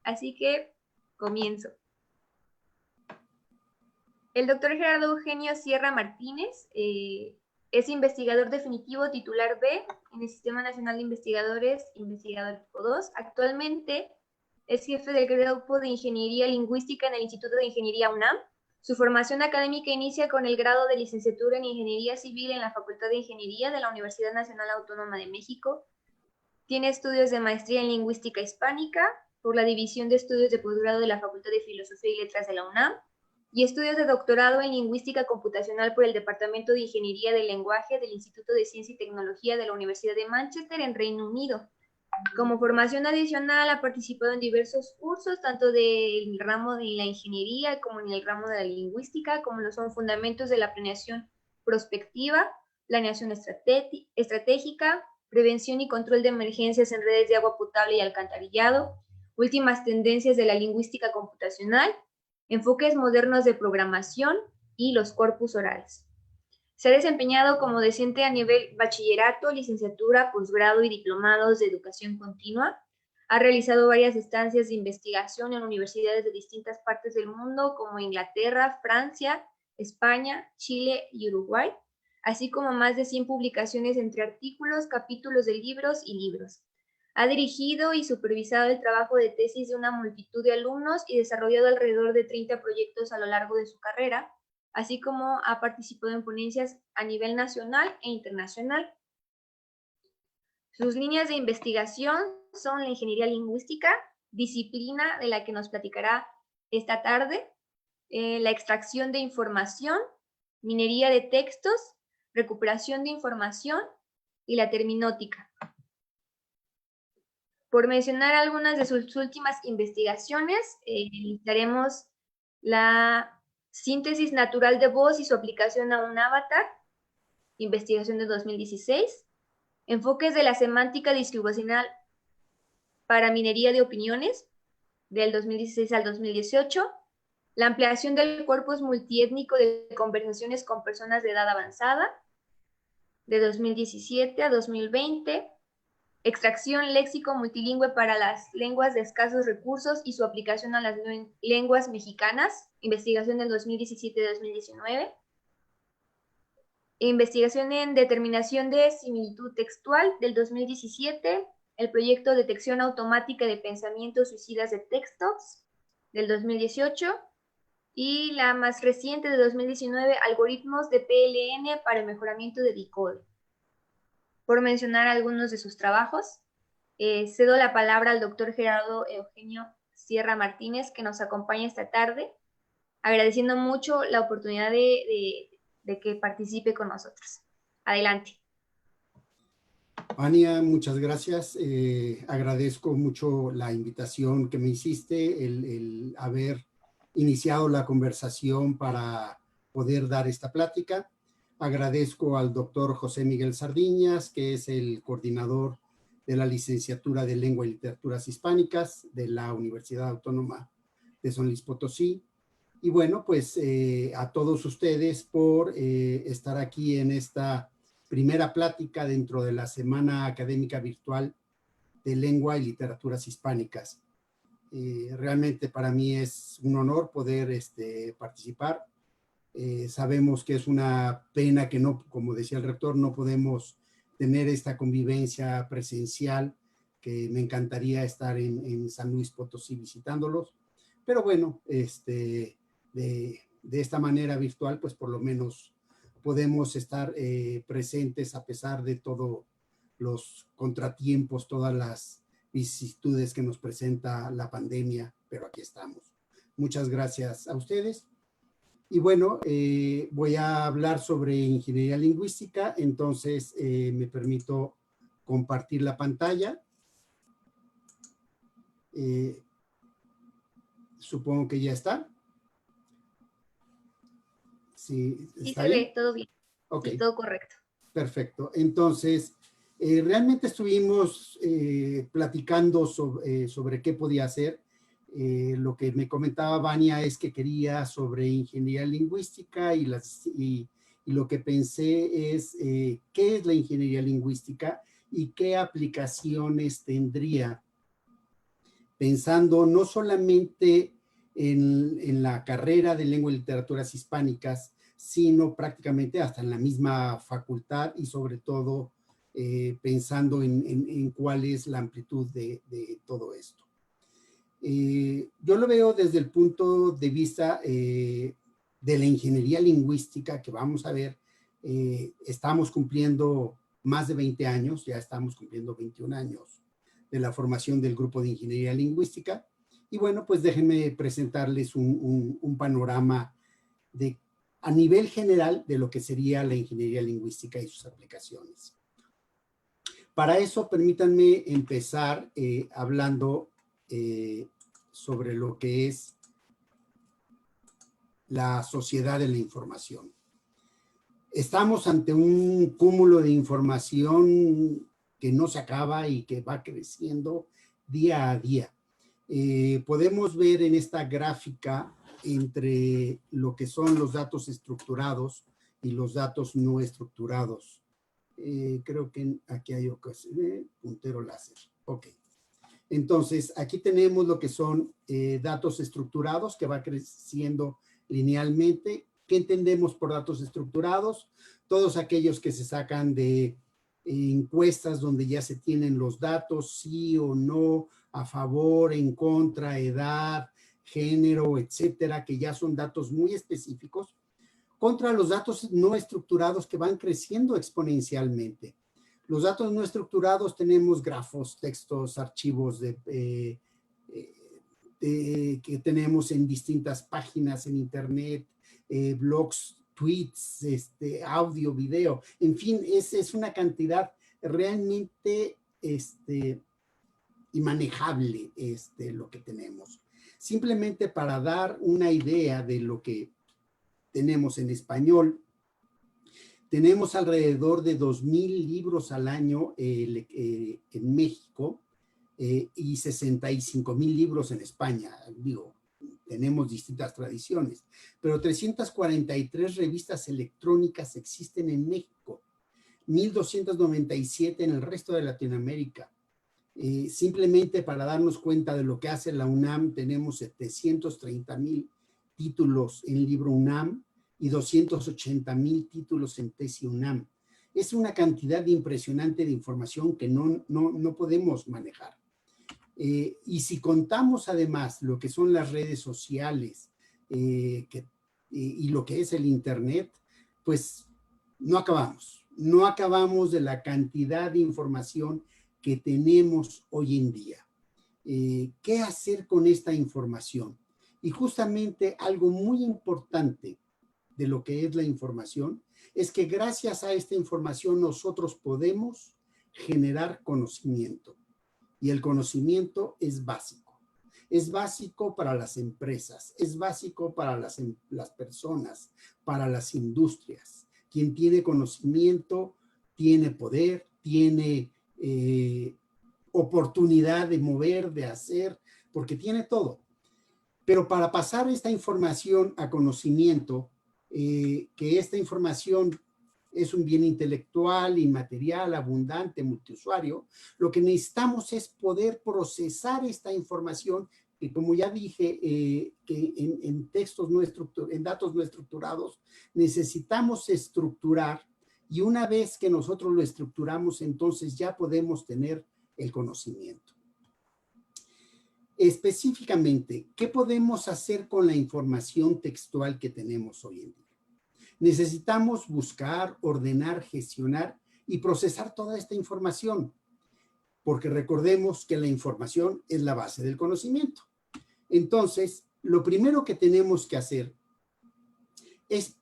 Así que comienzo. El doctor Gerardo Eugenio Sierra Martínez es investigador definitivo titular B en el Sistema Nacional de Investigadores, investigador tipo 2. Actualmente es jefe del grupo de Ingeniería Lingüística en el Instituto de Ingeniería UNAM. Su formación académica inicia con el grado de licenciatura en Ingeniería Civil en la Facultad de Ingeniería de la Universidad Nacional Autónoma de México. Tiene estudios de maestría en Lingüística Hispánica por la División de Estudios de Posgrado de la Facultad de Filosofía y Letras de la UNAM y estudios de doctorado en Lingüística Computacional por el Departamento de Ingeniería del Lenguaje del Instituto de Ciencia y Tecnología de la Universidad de Manchester en Reino Unido. Como formación adicional ha participado en diversos cursos, tanto del ramo de la ingeniería como en el ramo de la lingüística, como lo son fundamentos de la planeación prospectiva, planeación estratégica, prevención y control de emergencias en redes de agua potable y alcantarillado, últimas tendencias de la lingüística computacional, enfoques modernos de programación y los corpus orales. Se ha desempeñado como docente a nivel bachillerato, licenciatura, posgrado y diplomados de educación continua. Ha realizado varias estancias de investigación en universidades de distintas partes del mundo, como Inglaterra, Francia, España, Chile y Uruguay, así como más de 100 publicaciones entre artículos, capítulos de libros y libros. Ha dirigido y supervisado el trabajo de tesis de una multitud de alumnos y desarrollado alrededor de 30 proyectos a lo largo de su carrera, así como ha participado en ponencias a nivel nacional e internacional. Sus líneas de investigación son la ingeniería lingüística, disciplina de la que nos platicará esta tarde, la extracción de información, minería de textos, recuperación de información y la terminótica. Por mencionar algunas de sus últimas investigaciones, listaremos la síntesis natural de voz y su aplicación a un avatar, investigación de 2016, enfoques de la semántica distribucional para minería de opiniones, del 2016 al 2018, la ampliación del corpus multiétnico de conversaciones con personas de edad avanzada, de 2017 a 2020, extracción léxico multilingüe para las lenguas de escasos recursos y su aplicación a las lenguas mexicanas, investigación del 2017-2019. Investigación en determinación de similitud textual del 2017, el proyecto Detección Automática de Pensamientos Suicidas de Textos del 2018 y la más reciente de 2019, Algoritmos de PLN para el mejoramiento de decode. Por mencionar algunos de sus trabajos, cedo la palabra al doctor Gerardo Eugenio Sierra Martínez, que nos acompaña esta tarde, agradeciendo mucho la oportunidad de que participe con nosotros. Adelante. Ania, muchas gracias. Agradezco mucho la invitación que me hiciste, el haber iniciado la conversación para poder dar esta plática. Agradezco al doctor José Miguel Sardiñas, que es el coordinador de la licenciatura de Lengua y Literaturas Hispánicas de la Universidad Autónoma de San Luis Potosí. Y bueno, pues a todos ustedes por estar aquí en esta primera plática dentro de la Semana Académica Virtual de Lengua y Literaturas Hispánicas. Realmente para mí es un honor poder participar. Sabemos que es una pena que no, como decía el rector, no podemos tener esta convivencia presencial, que me encantaría estar en San Luis Potosí visitándolos. Pero bueno, de esta manera virtual, pues por lo menos podemos estar presentes a pesar de todos los contratiempos, todas las vicisitudes que nos presenta la pandemia, pero aquí estamos. Muchas gracias a ustedes. Y bueno, voy a hablar sobre ingeniería lingüística, entonces me permito compartir la pantalla. Supongo que ya está. Sí, ¿está bien? Ve, todo bien. Okay. Sí, todo correcto. Perfecto. Entonces, realmente estuvimos platicando sobre qué podía hacer. Lo que me comentaba Vania es que quería sobre ingeniería lingüística y lo que pensé es qué es la ingeniería lingüística y qué aplicaciones tendría pensando no solamente en la carrera de lengua y literaturas hispánicas, sino prácticamente hasta en la misma facultad y sobre todo pensando en cuál es la amplitud de todo esto. Yo lo veo desde el punto de vista de la ingeniería lingüística, que vamos a ver, estamos cumpliendo más de 20 años, ya estamos cumpliendo 21 años de la formación del grupo de ingeniería lingüística. Y bueno, pues déjenme presentarles un panorama a nivel general de lo que sería la ingeniería lingüística y sus aplicaciones. Para eso, permítanme empezar hablando sobre lo que es la sociedad de la información. Estamos ante un cúmulo de información que no se acaba y que va creciendo día a día. Podemos ver en esta gráfica entre lo que son los datos estructurados y los datos no estructurados. Creo que aquí hay puntero láser. Ok. Entonces, aquí tenemos lo que son datos estructurados que va creciendo linealmente. ¿Qué entendemos por datos estructurados? Todos aquellos que se sacan de encuestas donde ya se tienen los datos, sí o no, a favor, en contra, edad, género, etcétera, que ya son datos muy específicos, contra los datos no estructurados que van creciendo exponencialmente. Los datos no estructurados tenemos grafos, textos, archivos que tenemos en distintas páginas en internet, blogs, tweets, audio, video, en fin, es una cantidad realmente inmanejable lo que tenemos. Simplemente para dar una idea de lo que tenemos en español, tenemos alrededor de 2,000 libros al año en México y 65,000 libros en España. Digo, tenemos distintas tradiciones, pero 343 revistas electrónicas existen en México, 1,297 en el resto de Latinoamérica. Simplemente para darnos cuenta de lo que hace la UNAM, tenemos 730,000 títulos en libro UNAM y 280,000 títulos en tesis UNAM. Es una cantidad impresionante de información que no podemos manejar. Y si contamos además lo que son las redes sociales y lo que es el internet, pues no acabamos de la cantidad de información que tenemos hoy en día. ¿Qué hacer con esta información? Y justamente algo muy importante de lo que es la información es que gracias a esta información nosotros podemos generar conocimiento. Y el conocimiento es básico. Es básico para las empresas, es básico para las personas, para las industrias. Quien tiene conocimiento tiene poder, tiene oportunidad de mover, de hacer, porque tiene todo. Pero para pasar esta información a conocimiento, que esta información es un bien intelectual, inmaterial, abundante, multiusuario, lo que necesitamos es poder procesar esta información que, como ya dije, que en textos no estructurados, en datos no estructurados, necesitamos estructurar, y una vez que nosotros lo estructuramos, entonces ya podemos tener el conocimiento. Específicamente, ¿qué podemos hacer con la información textual que tenemos hoy en día? Necesitamos buscar, ordenar, gestionar y procesar toda esta información, porque recordemos que la información es la base del conocimiento. Entonces, lo primero que tenemos que hacer es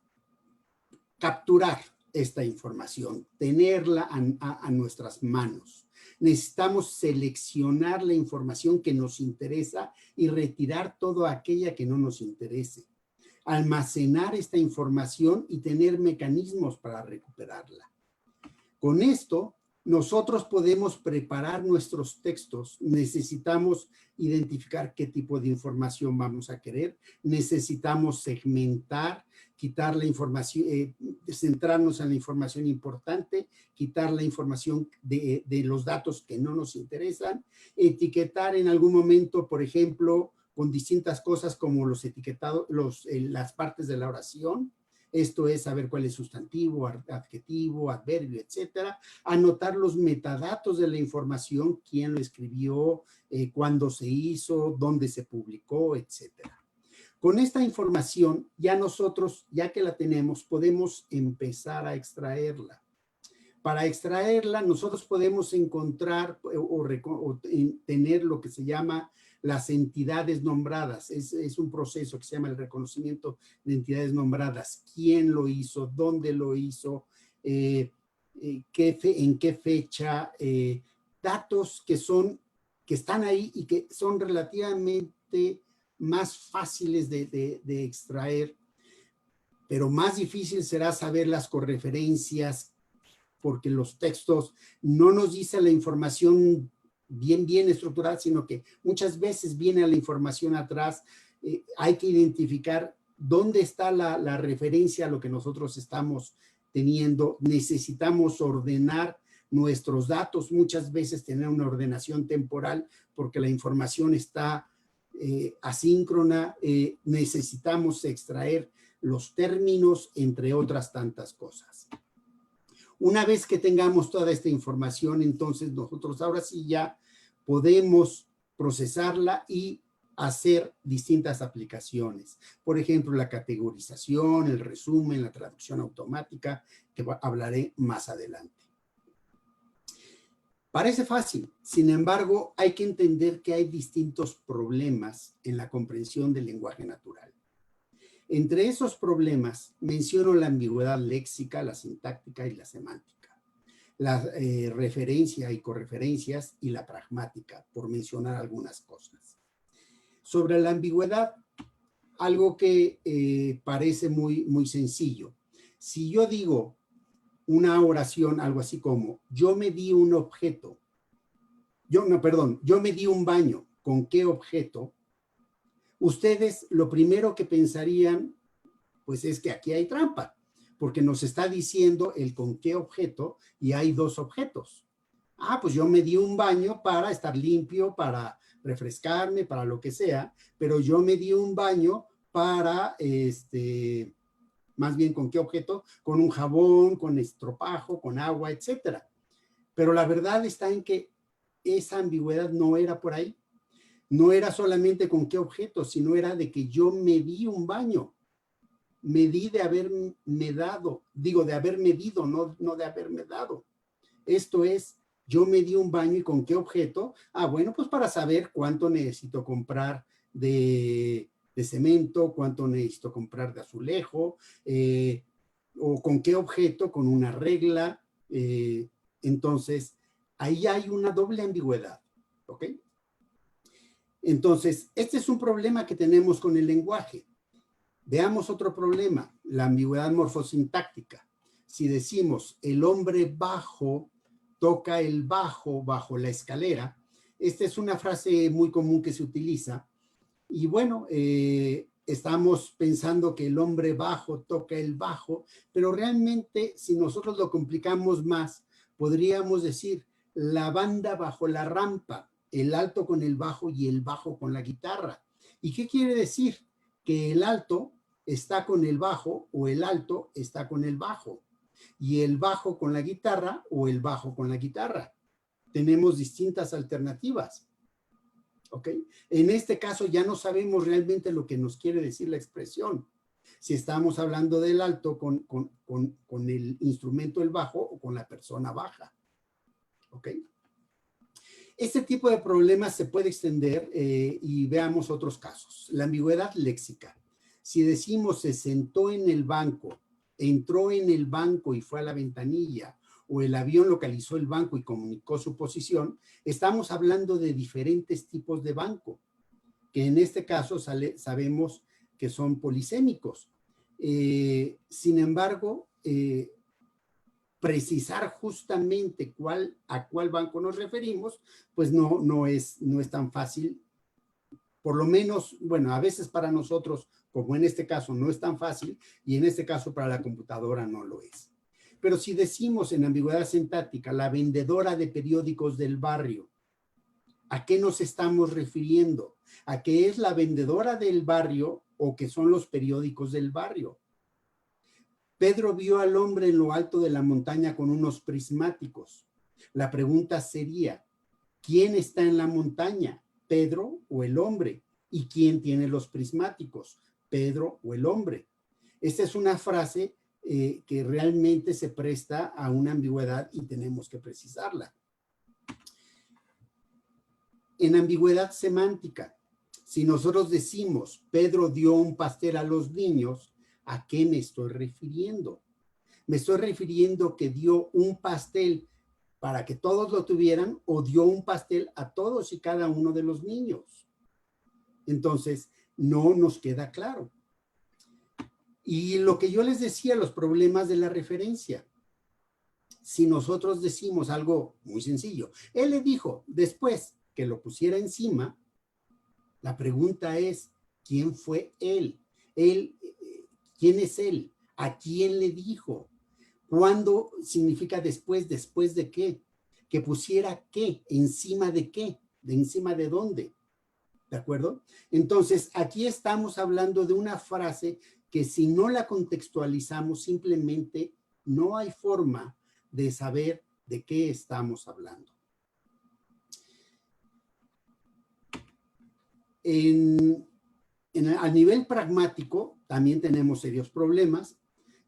capturar esta información, tenerla a nuestras manos. Necesitamos seleccionar la información que nos interesa y retirar toda aquella que no nos interese. Almacenar esta información y tener mecanismos para recuperarla. Con esto nosotros podemos preparar nuestros textos, necesitamos identificar qué tipo de información vamos a querer, necesitamos segmentar, quitar la información, centrarnos en la información importante, quitar la información de los datos que no nos interesan, etiquetar en algún momento, por ejemplo, con distintas cosas como los etiquetados, las partes de la oración. Esto es saber cuál es sustantivo, adjetivo, adverbio, etcétera. Anotar los metadatos de la información, quién lo escribió, cuándo se hizo, dónde se publicó, etcétera. Con esta información, ya nosotros, ya que la tenemos, podemos empezar a extraerla. Para extraerla, nosotros podemos encontrar o tener lo que se llama las entidades nombradas. Es un proceso que se llama el reconocimiento de entidades nombradas. ¿Quién lo hizo? ¿Dónde lo hizo? ¿En qué fecha? Datos que están ahí y que son relativamente más fáciles de extraer, pero más difícil será saber las correferencias, porque los textos no nos dicen la información bien estructurada, sino que muchas veces viene la información atrás. Hay que identificar dónde está la referencia a lo que nosotros estamos teniendo. Necesitamos ordenar nuestros datos, muchas veces tener una ordenación temporal, porque la información está asíncrona. Necesitamos extraer los términos, entre otras tantas cosas. Una vez que tengamos toda esta información, entonces nosotros ahora sí ya podemos procesarla y hacer distintas aplicaciones. Por ejemplo, la categorización, el resumen, la traducción automática, que hablaré más adelante. Parece fácil, sin embargo, hay que entender que hay distintos problemas en la comprensión del lenguaje natural. Entre esos problemas menciono la ambigüedad léxica, la sintáctica y la semántica, la referencia y correferencias y la pragmática, por mencionar algunas cosas. Sobre la ambigüedad, algo que parece muy sencillo. Si yo digo una oración, algo así como, yo me di un objeto, yo me di un baño, ¿con qué objeto? Ustedes lo primero que pensarían, pues es que aquí hay trampa, porque nos está diciendo el con qué objeto y hay dos objetos. Ah, pues yo me di un baño para estar limpio, para refrescarme, para lo que sea, pero yo me di un baño para, más bien, ¿con qué objeto? Con un jabón, con estropajo, con agua, etcétera. Pero la verdad está en que esa ambigüedad no era por ahí. No era solamente con qué objeto, sino era de que yo me di un baño. Me di de haberme dado, digo, de haber medido, no de haberme dado. Esto es, yo me di un baño y ¿con qué objeto? Ah, bueno, pues para saber cuánto necesito comprar de cemento, cuánto necesito comprar de azulejo, o con qué objeto, con una regla. Entonces, ahí hay una doble ambigüedad, ¿ok? Entonces, este es un problema que tenemos con el lenguaje. Veamos otro problema, la ambigüedad morfosintáctica. Si decimos el hombre bajo toca el bajo bajo la escalera, esta es una frase muy común que se utiliza. Y bueno, estamos pensando que el hombre bajo toca el bajo, pero realmente si nosotros lo complicamos más, podríamos decir la banda bajo la rampa, el alto con el bajo y el bajo con la guitarra. ¿Y qué quiere decir? Que el alto está con el bajo o el alto está con el bajo y el bajo con la guitarra o el bajo con la guitarra. Tenemos distintas alternativas. ¿Ok? En este caso ya no sabemos realmente lo que nos quiere decir la expresión. Si estamos hablando del alto con el instrumento del bajo o con la persona baja. ¿Ok? Este tipo de problemas se puede extender y veamos otros casos. La ambigüedad léxica. Si decimos se sentó en el banco, entró en el banco y fue a la ventanilla, o el avión localizó el banco y comunicó su posición, estamos hablando de diferentes tipos de banco, que en este caso sabemos que son polisémicos. Sin embargo, precisar justamente a cuál banco nos referimos, pues no es tan fácil. Por lo menos, bueno, a veces para nosotros, como en este caso, no es tan fácil, y en este caso para la computadora no lo es. Pero si decimos en ambigüedad sintáctica, la vendedora de periódicos del barrio, ¿a qué nos estamos refiriendo? ¿A qué es la vendedora del barrio o qué son los periódicos del barrio? Pedro vio al hombre en lo alto de la montaña con unos prismáticos. La pregunta sería, ¿quién está en la montaña? ¿Pedro o el hombre? ¿Y quién tiene los prismáticos? ¿Pedro o el hombre? Esta es una frase que realmente se presta a una ambigüedad y tenemos que precisarla. En ambigüedad semántica, si nosotros decimos Pedro dio un pastel a los niños, ¿a qué me estoy refiriendo? Me estoy refiriendo que dio un pastel para que todos lo tuvieran o dio un pastel a todos y cada uno de los niños. Entonces, no nos queda claro. Y lo que yo les decía, los problemas de la referencia. Si nosotros decimos algo muy sencillo, él le dijo después que lo pusiera encima, la pregunta es, ¿quién fue él? ¿Quién es él? ¿A quién le dijo? ¿Cuándo significa después? ¿Después de qué? Que pusiera qué, encima de qué, de encima de dónde. ¿De acuerdo? Entonces, aquí estamos hablando de una frase que si no la contextualizamos, simplemente no hay forma de saber de qué estamos hablando. A nivel pragmático, también tenemos serios problemas,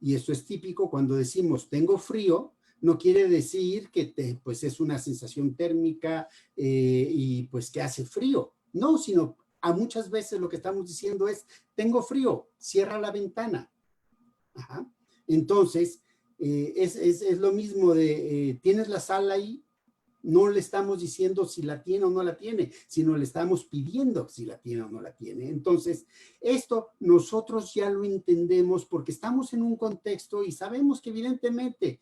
y esto es típico cuando decimos tengo frío, no quiere decir que pues es una sensación térmica y pues que hace frío. No, sino a muchas veces lo que estamos diciendo es tengo frío, cierra la ventana. Ajá. Entonces, es lo mismo de tienes la sal ahí. No le estamos diciendo si la tiene o no la tiene, sino le estamos pidiendo si la tiene o no la tiene. Entonces, esto nosotros ya lo entendemos porque estamos en un contexto y sabemos que evidentemente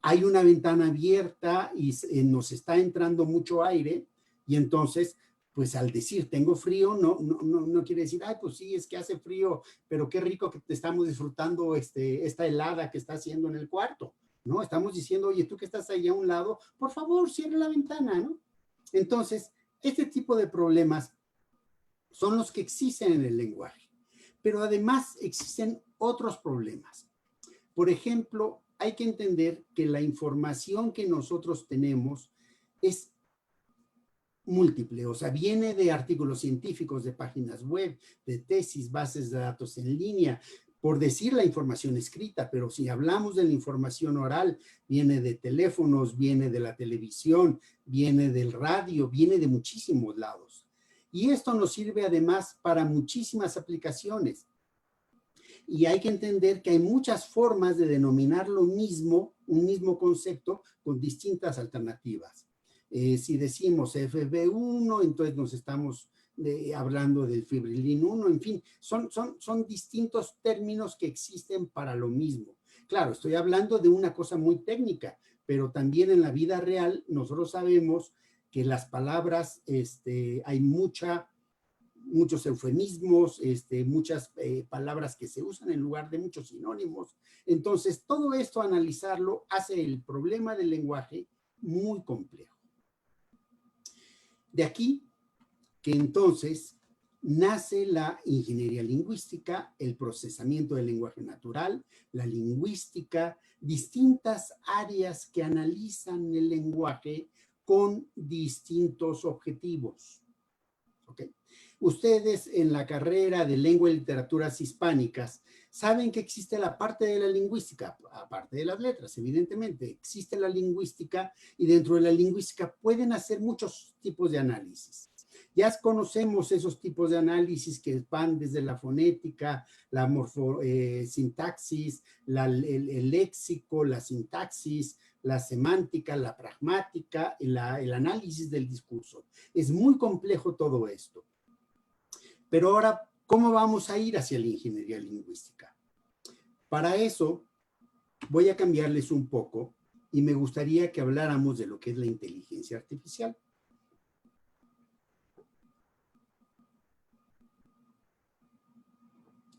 hay una ventana abierta y nos está entrando mucho aire y entonces, pues al decir tengo frío, no quiere decir, ay, pues sí, es que hace frío, pero qué rico que te estamos disfrutando esta helada que está haciendo en el cuarto. ¿No? Estamos diciendo, oye, tú que estás ahí a un lado, por favor, cierra la ventana, ¿no? Entonces, este tipo de problemas son los que existen en el lenguaje, pero además existen otros problemas. Por ejemplo, hay que entender que la información que nosotros tenemos es múltiple, o sea, viene de artículos científicos, de páginas web, de tesis, bases de datos en línea, por decir la información escrita, pero si hablamos de la información oral, viene de teléfonos, viene de la televisión, viene del radio, viene de muchísimos lados. Y esto nos sirve además para muchísimas aplicaciones. Y hay que entender que hay muchas formas de denominar lo mismo, un mismo concepto, con distintas alternativas. Si decimos FB1, entonces nos estamos hablando del fibrilin 1, en fin, son distintos términos que existen para lo mismo. Claro, estoy hablando de una cosa muy técnica, pero también en la vida real nosotros sabemos que las palabras, hay muchos eufemismos, muchas palabras que se usan en lugar de muchos sinónimos. Entonces, todo esto, analizarlo, hace el problema del lenguaje muy complejo. De aquí que entonces nace la ingeniería lingüística, el procesamiento del lenguaje natural, la lingüística, distintas áreas que analizan el lenguaje con distintos objetivos. ¿Okay? Ustedes en la carrera de lengua y literaturas hispánicas saben que existe la parte de la lingüística, aparte de las letras, evidentemente, existe la lingüística y dentro de la lingüística pueden hacer muchos tipos de análisis. Ya conocemos esos tipos de análisis que van desde la fonética, la sintaxis, el léxico, la sintaxis, la semántica, la pragmática, el análisis del discurso. Es muy complejo todo esto. Pero ahora, ¿cómo vamos a ir hacia la ingeniería lingüística? Para eso, voy a cambiarles un poco y me gustaría que habláramos de lo que es la inteligencia artificial.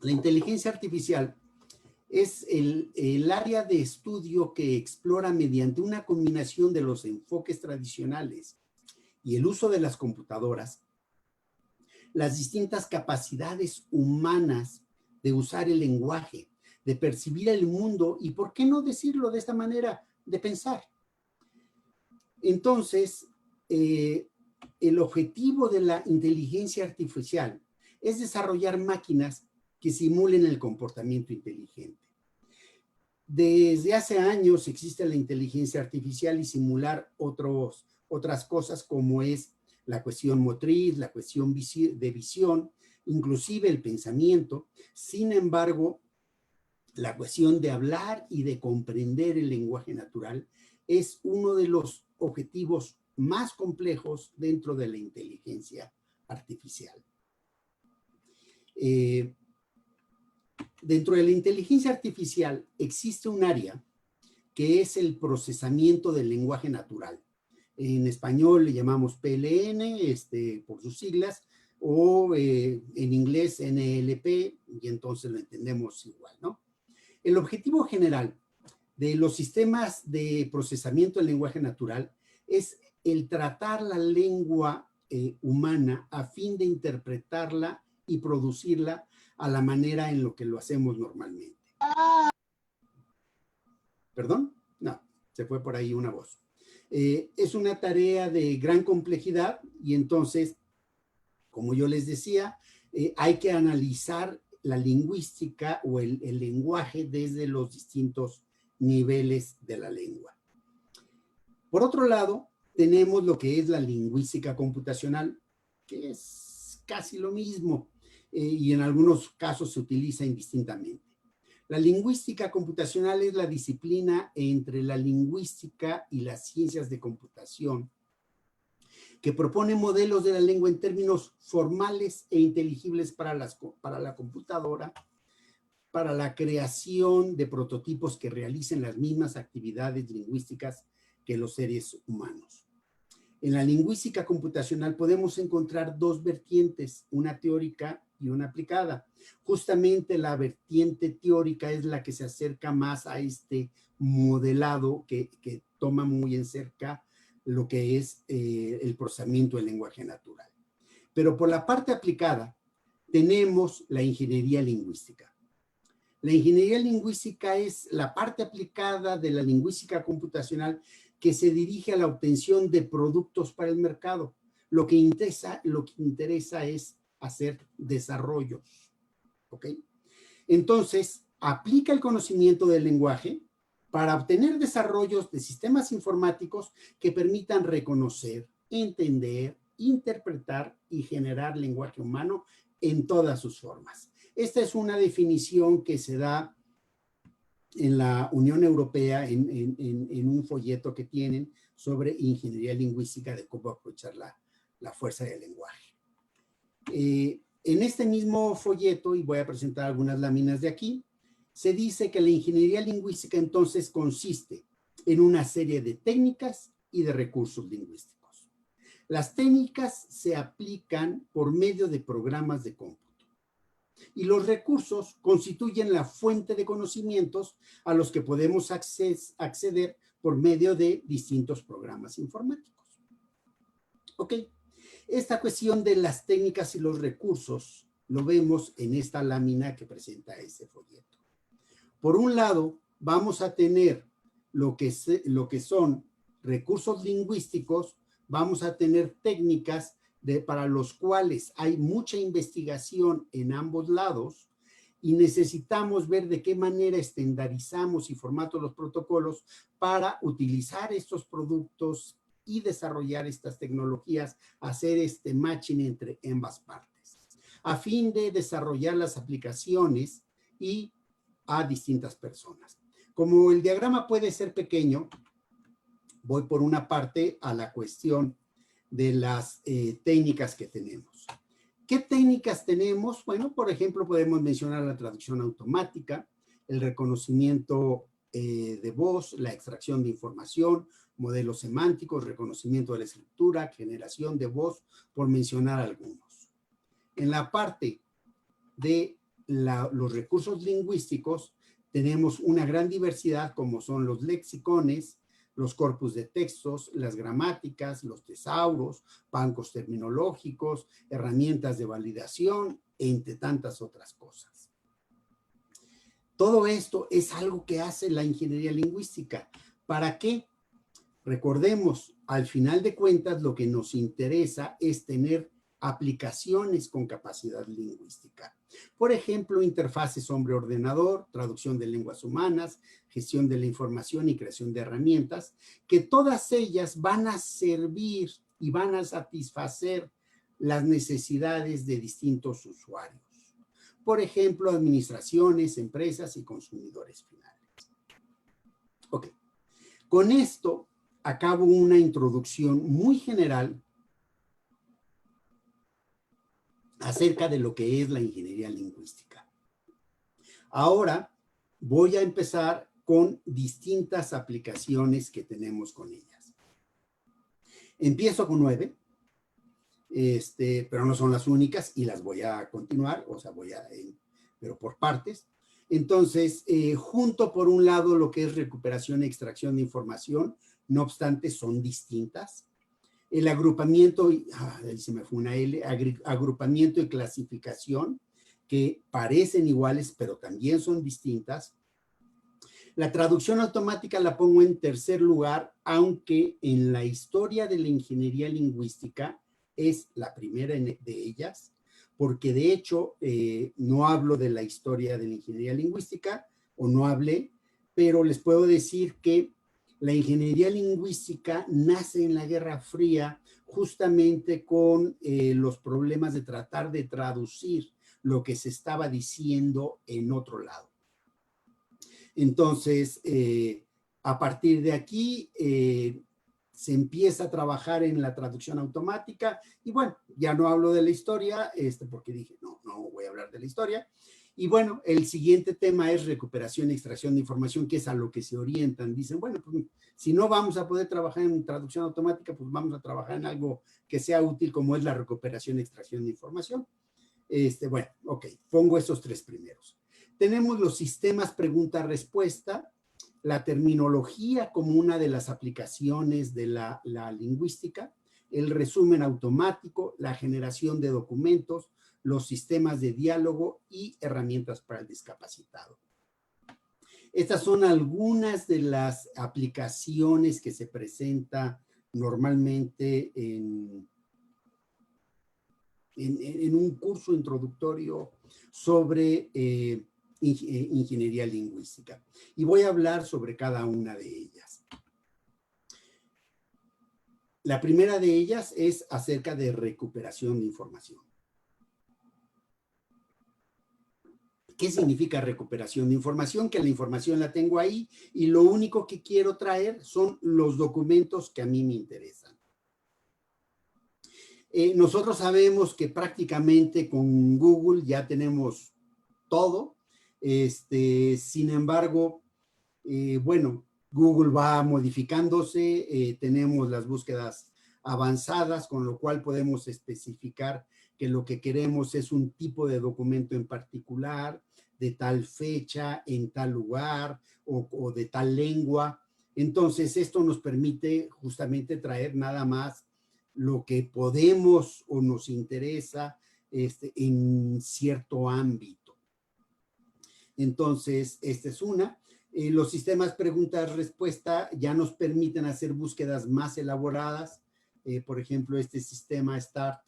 La inteligencia artificial es el área de estudio que explora mediante una combinación de los enfoques tradicionales y el uso de las computadoras las distintas capacidades humanas de usar el lenguaje, de percibir el mundo y, ¿por qué no decirlo de esta manera?, de pensar. Entonces, el objetivo de la inteligencia artificial es desarrollar máquinas que simulen el comportamiento inteligente. Desde hace años existe la inteligencia artificial y simular otras cosas como es la cuestión motriz, la cuestión de visión, inclusive el pensamiento. Sin embargo, la cuestión de hablar y de comprender el lenguaje natural es uno de los objetivos más complejos dentro de la inteligencia artificial. Dentro de la inteligencia artificial existe un área que es el procesamiento del lenguaje natural. En español le llamamos PLN, por sus siglas, o en inglés NLP, y entonces lo entendemos igual, ¿no? El objetivo general de los sistemas de procesamiento del lenguaje natural es el tratar la lengua humana a fin de interpretarla y producirla a la manera en lo que lo hacemos normalmente. ¿Perdón? No, se fue por ahí una voz. Es una tarea de gran complejidad y entonces, como yo les decía, hay que analizar la lingüística o el lenguaje desde los distintos niveles de la lengua. Por otro lado, tenemos lo que es la lingüística computacional, que es casi lo mismo y en algunos casos se utiliza indistintamente. La lingüística computacional es la disciplina entre la lingüística y las ciencias de computación que propone modelos de la lengua en términos formales e inteligibles para la computadora, para la creación de prototipos que realicen las mismas actividades lingüísticas que los seres humanos. En la lingüística computacional podemos encontrar dos vertientes, una teórica y una aplicada. Justamente la vertiente teórica es la que se acerca más a este modelado que toma muy en cerca lo que es el procesamiento del lenguaje natural. Pero por la parte aplicada tenemos la ingeniería lingüística. La ingeniería lingüística es la parte aplicada de la lingüística computacional que se dirige a la obtención de productos para el mercado. Lo que interesa es hacer desarrollos, ¿ok? Entonces, aplica el conocimiento del lenguaje para obtener desarrollos de sistemas informáticos que permitan reconocer, entender, interpretar y generar lenguaje humano en todas sus formas. Esta es una definición que se da en la Unión Europea en un folleto que tienen sobre ingeniería lingüística de cómo aprovechar la fuerza del lenguaje. En este mismo folleto, y voy a presentar algunas láminas de aquí, se dice que la ingeniería lingüística entonces consiste en una serie de técnicas y de recursos lingüísticos. Las técnicas se aplican por medio de programas de cómputo y los recursos constituyen la fuente de conocimientos a los que podemos acceder por medio de distintos programas informáticos. Ok, esta cuestión de las técnicas y los recursos lo vemos en esta lámina que presenta este folleto. Por un lado, vamos a tener lo que son recursos lingüísticos, vamos a tener técnicas para los cuales hay mucha investigación en ambos lados y necesitamos ver de qué manera estandarizamos y formatos los protocolos para utilizar estos productos y desarrollar estas tecnologías, hacer este matching entre ambas partes, a fin de desarrollar las aplicaciones y a distintas personas. Como el diagrama puede ser pequeño, voy por una parte a la cuestión de las técnicas que tenemos. ¿Qué técnicas tenemos? Bueno, por ejemplo, podemos mencionar la traducción automática, el reconocimiento de voz, la extracción de información, modelos semánticos, reconocimiento de la escritura, generación de voz, por mencionar algunos. En la parte de los recursos lingüísticos, tenemos una gran diversidad como son los lexicones, los corpus de textos, las gramáticas, los tesauros, bancos terminológicos, herramientas de validación, entre tantas otras cosas. Todo esto es algo que hace la ingeniería lingüística. ¿Para qué? Recordemos, al final de cuentas, lo que nos interesa es tener aplicaciones con capacidad lingüística. Por ejemplo, interfaces hombre-ordenador, traducción de lenguas humanas, gestión de la información y creación de herramientas, que todas ellas van a servir y van a satisfacer las necesidades de distintos usuarios. Por ejemplo, administraciones, empresas y consumidores finales. Ok. Con esto acabo una introducción muy general acerca de lo que es la ingeniería lingüística. Ahora voy a empezar con distintas aplicaciones que tenemos con ellas. Empiezo con 9, pero no son las únicas y las voy a continuar, o sea, pero por partes. Entonces, junto por un lado lo que es recuperación y extracción de información, no obstante son distintas. El agrupamiento, ahí se me fue una L, agrupamiento y clasificación, que parecen iguales, pero también son distintas. La traducción automática la pongo en tercer lugar, aunque en la historia de la ingeniería lingüística es la primera de ellas, porque de hecho no hablo de la historia de la ingeniería lingüística, o no hablé, pero les puedo decir que la ingeniería lingüística nace en la Guerra Fría justamente con los problemas de tratar de traducir lo que se estaba diciendo en otro lado. Entonces, a partir de aquí, se empieza a trabajar en la traducción automática y bueno, ya no hablo de la historia, porque dije, no voy a hablar de la historia. Y bueno, el siguiente tema es recuperación y extracción de información, que es a lo que se orientan. Dicen, bueno, pues si no vamos a poder trabajar en traducción automática, pues vamos a trabajar en algo que sea útil como es la recuperación y extracción de información. Bueno, ok, pongo esos tres primeros. Tenemos los sistemas pregunta-respuesta, la terminología como una de las aplicaciones de la lingüística, el resumen automático, la generación de documentos, los sistemas de diálogo y herramientas para el discapacitado. Estas son algunas de las aplicaciones que se presentan normalmente en un curso introductorio sobre ingeniería lingüística. Y voy a hablar sobre cada una de ellas. La primera de ellas es acerca de recuperación de información. ¿Qué significa recuperación de información? Que la información la tengo ahí y lo único que quiero traer son los documentos que a mí me interesan. Nosotros sabemos que prácticamente con Google ya tenemos todo. Sin embargo, bueno, Google va modificándose, tenemos las búsquedas avanzadas, con lo cual podemos especificar que lo que queremos es un tipo de documento en particular, de tal fecha, en tal lugar o de tal lengua. Entonces, esto nos permite justamente traer nada más lo que podemos o nos interesa en cierto ámbito. Entonces, esta es una. Los sistemas preguntas-respuesta ya nos permiten hacer búsquedas más elaboradas. Por ejemplo, este sistema START,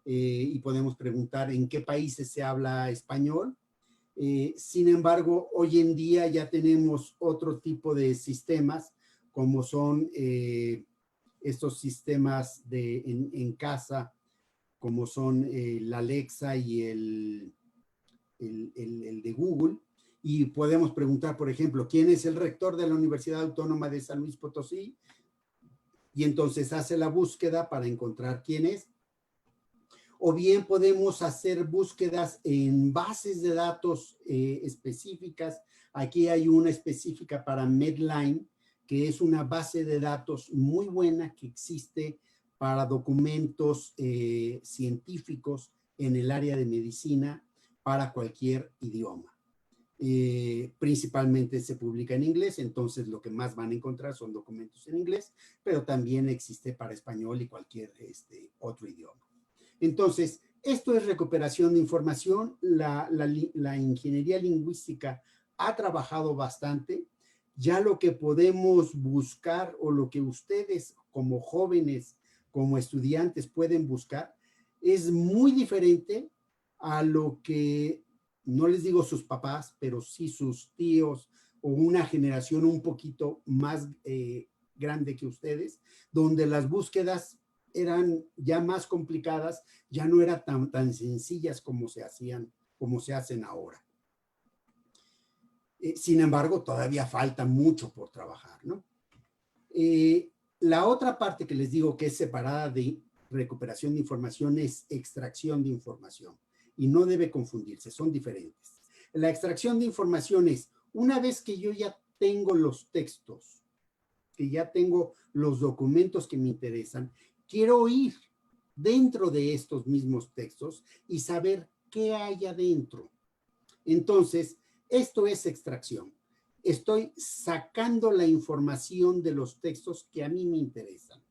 y podemos preguntar en qué países se habla español. Sin embargo, hoy en día ya tenemos otro tipo de sistemas, como son estos sistemas en casa, como son la Alexa y el de Google, y podemos preguntar, por ejemplo, ¿quién es el rector de la Universidad Autónoma de San Luis Potosí? Y entonces hace la búsqueda para encontrar quién es. O bien podemos hacer búsquedas en bases de datos específicas Aquí hay una específica para Medline, que es una base de datos muy buena que existe para documentos científicos en el área de medicina para cualquier idioma. Principalmente se publica en inglés, entonces lo que más van a encontrar son documentos en inglés, pero también existe para español y cualquier otro idioma. Entonces, esto es recuperación de información. La ingeniería lingüística ha trabajado bastante. Ya lo que podemos buscar o lo que ustedes como jóvenes, como estudiantes pueden buscar, es muy diferente a lo que, no les digo sus papás, pero sí sus tíos o una generación un poquito más grande que ustedes, donde las búsquedas eran ya más complicadas, ya no eran tan sencillas como se hacen ahora. Sin embargo, todavía falta mucho por trabajar, ¿no? La otra parte que les digo que es separada de recuperación de información es extracción de información. Y no debe confundirse, son diferentes. La extracción de información es, una vez que yo ya tengo los textos, que ya tengo los documentos que me interesan, quiero ir dentro de estos mismos textos y saber qué hay adentro. Entonces, esto es extracción. Estoy sacando la información de los textos que a mí me interesan.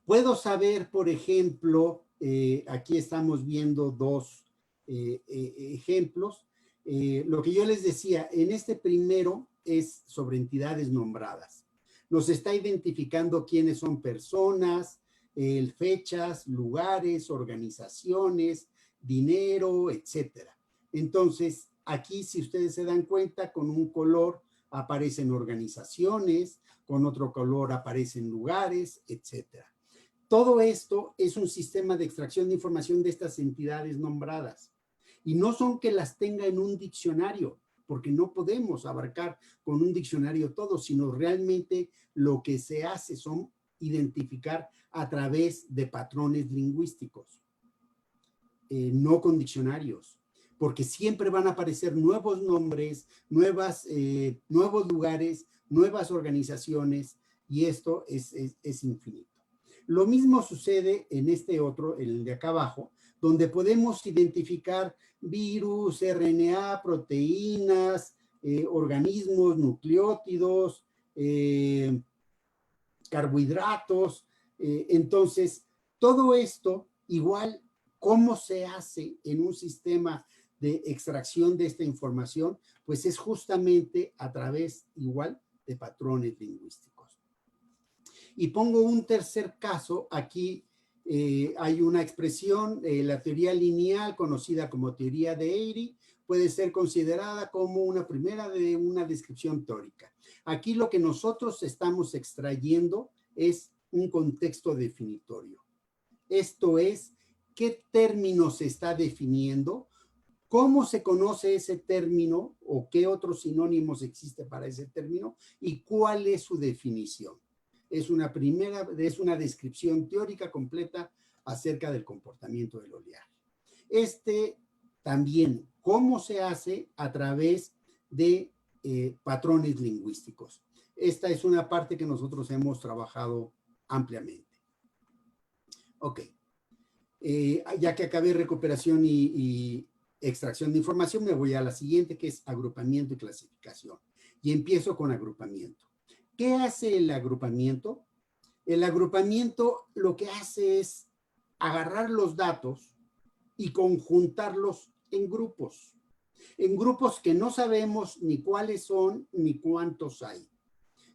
Puedo saber, por ejemplo, aquí estamos viendo dos ejemplos. Lo que yo les decía, en este primero es sobre entidades nombradas. Nos está identificando quiénes son personas, fechas, lugares, organizaciones, dinero, etcétera. Entonces, aquí, si ustedes se dan cuenta, con un color aparecen organizaciones, con otro color aparecen lugares, etcétera. Todo esto es un sistema de extracción de información de estas entidades nombradas. Y no son que las tenga en un diccionario, porque no podemos abarcar con un diccionario todo, sino realmente lo que se hace son identificar a través de patrones lingüísticos, no con diccionarios, porque siempre van a aparecer nuevos nombres, nuevos lugares, nuevas organizaciones, y esto es infinito. Lo mismo sucede en este otro, en el de acá abajo, donde podemos identificar virus, RNA, proteínas, organismos, nucleótidos, carbohidratos. Entonces, todo esto, igual, ¿cómo se hace en un sistema de extracción de esta información? Pues es justamente a través, igual, de patrones lingüísticos. Y pongo un tercer caso, aquí hay una expresión, la teoría lineal, conocida como teoría de Eyre, puede ser considerada como una primera de una descripción teórica. Aquí lo que nosotros estamos extrayendo es un contexto definitorio. Esto es, ¿qué término se está definiendo? ¿Cómo se conoce ese término o qué otros sinónimos existe para ese término? ¿Y cuál es su definición? Es una descripción teórica completa acerca del comportamiento del oleaje. También, ¿cómo se hace? A través de patrones lingüísticos. Esta es una parte que nosotros hemos trabajado ampliamente. Ok. Ya que acabé recuperación y extracción de información, me voy a la siguiente, que es agrupamiento y clasificación. Y empiezo con agrupamiento. ¿Qué hace el agrupamiento? El agrupamiento lo que hace es agarrar los datos y conjuntarlos en grupos que no sabemos ni cuáles son ni cuántos hay.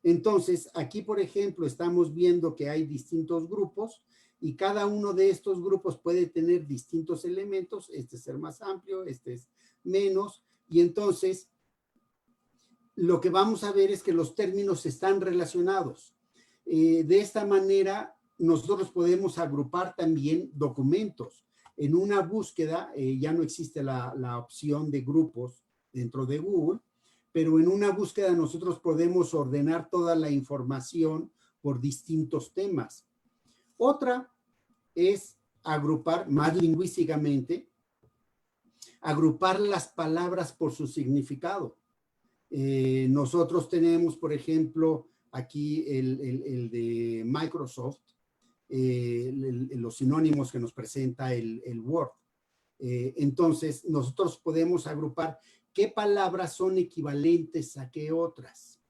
Entonces, aquí, por ejemplo, estamos viendo que hay distintos grupos y cada uno de estos grupos puede tener distintos elementos. Este es el más amplio, este es menos, y entonces lo que vamos a ver es que los términos están relacionados. De esta manera, nosotros podemos agrupar también documentos. En una búsqueda, ya no existe la opción de grupos dentro de Google, pero en una búsqueda nosotros podemos ordenar toda la información por distintos temas. Otra es agrupar, más lingüísticamente, agrupar las palabras por su significado. Nosotros tenemos, por ejemplo, aquí el de Microsoft, los sinónimos que nos presenta el Word. Entonces, nosotros podemos agrupar qué palabras son equivalentes a qué otras.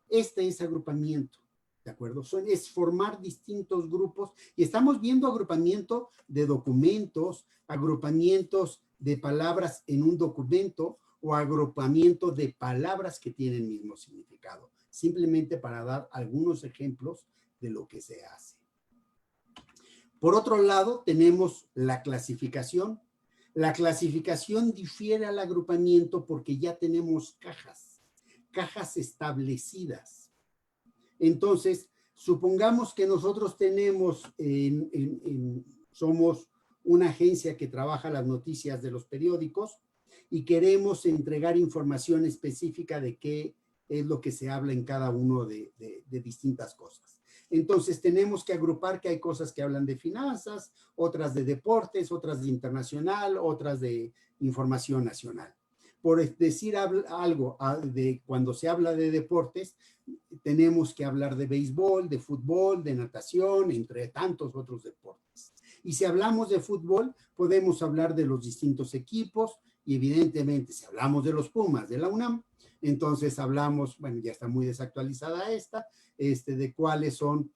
Este es agrupamiento, ¿de acuerdo? Es formar distintos grupos y estamos viendo agrupamiento de documentos, agrupamientos de palabras en un documento o agrupamiento de palabras que tienen el mismo significado, simplemente para dar algunos ejemplos de lo que se hace. Por otro lado, tenemos la clasificación. La clasificación difiere al agrupamiento porque ya tenemos cajas establecidas. Entonces, supongamos que nosotros tenemos, somos una agencia que trabaja las noticias de los periódicos y queremos entregar información específica de qué es lo que se habla en cada uno de distintas cosas. Entonces, tenemos que agrupar que hay cosas que hablan de finanzas, otras de deportes, otras de internacional, otras de información nacional. Por decir algo de cuando se habla de deportes, tenemos que hablar de béisbol, de fútbol, de natación, entre tantos otros deportes. Y si hablamos de fútbol, podemos hablar de los distintos equipos y evidentemente si hablamos de los Pumas de la UNAM, entonces hablamos, bueno, ya está muy desactualizada esta, de cuáles son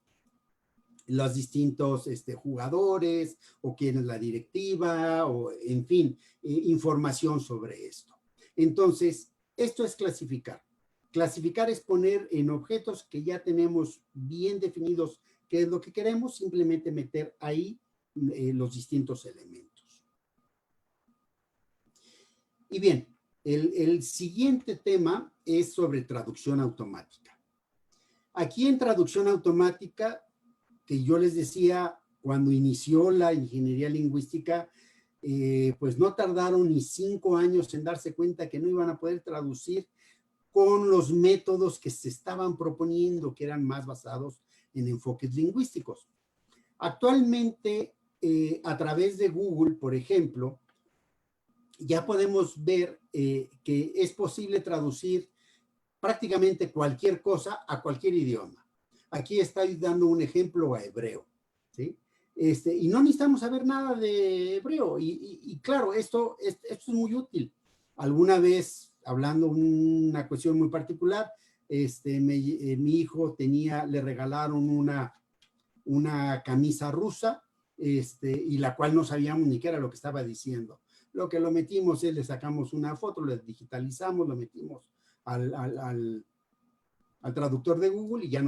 los distintos jugadores o quién es la directiva o en fin, información sobre esto. Entonces, esto es clasificar. Clasificar es poner en objetos que ya tenemos bien definidos qué es lo que queremos, simplemente meter ahí los distintos elementos. Y bien, el siguiente tema es sobre traducción automática. Aquí en traducción automática, que yo les decía, cuando inició la ingeniería lingüística, pues no tardaron ni 5 años en darse cuenta que no iban a poder traducir con los métodos que se estaban proponiendo, que eran más basados en enfoques lingüísticos. Actualmente, a través de Google, por ejemplo, ya podemos ver que es posible traducir prácticamente cualquier cosa a cualquier idioma. Aquí estoy dando un ejemplo a hebreo, ¿sí? Y no necesitamos saber nada de hebreo. Y claro, esto es muy útil. Alguna vez, hablando una cuestión muy particular, mi hijo le regalaron una camisa rusa, y la cual no sabíamos ni qué era lo que estaba diciendo. Lo que lo metimos es, le sacamos una foto, lo digitalizamos, lo metimos al traductor de Google y ya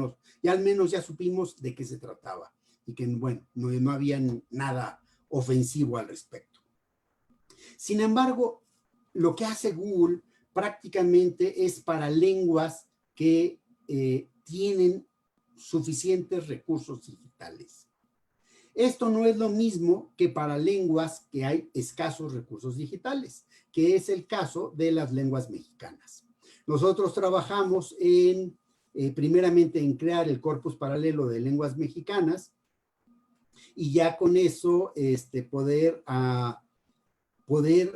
al menos ya supimos de qué se trataba y que, bueno, no había nada ofensivo al respecto. Sin embargo, lo que hace Google prácticamente es para lenguas que tienen suficientes recursos digitales. Esto no es lo mismo que para lenguas que hay escasos recursos digitales, que es el caso de las lenguas mexicanas. Nosotros trabajamos primeramente en crear el corpus paralelo de lenguas mexicanas y ya con eso poder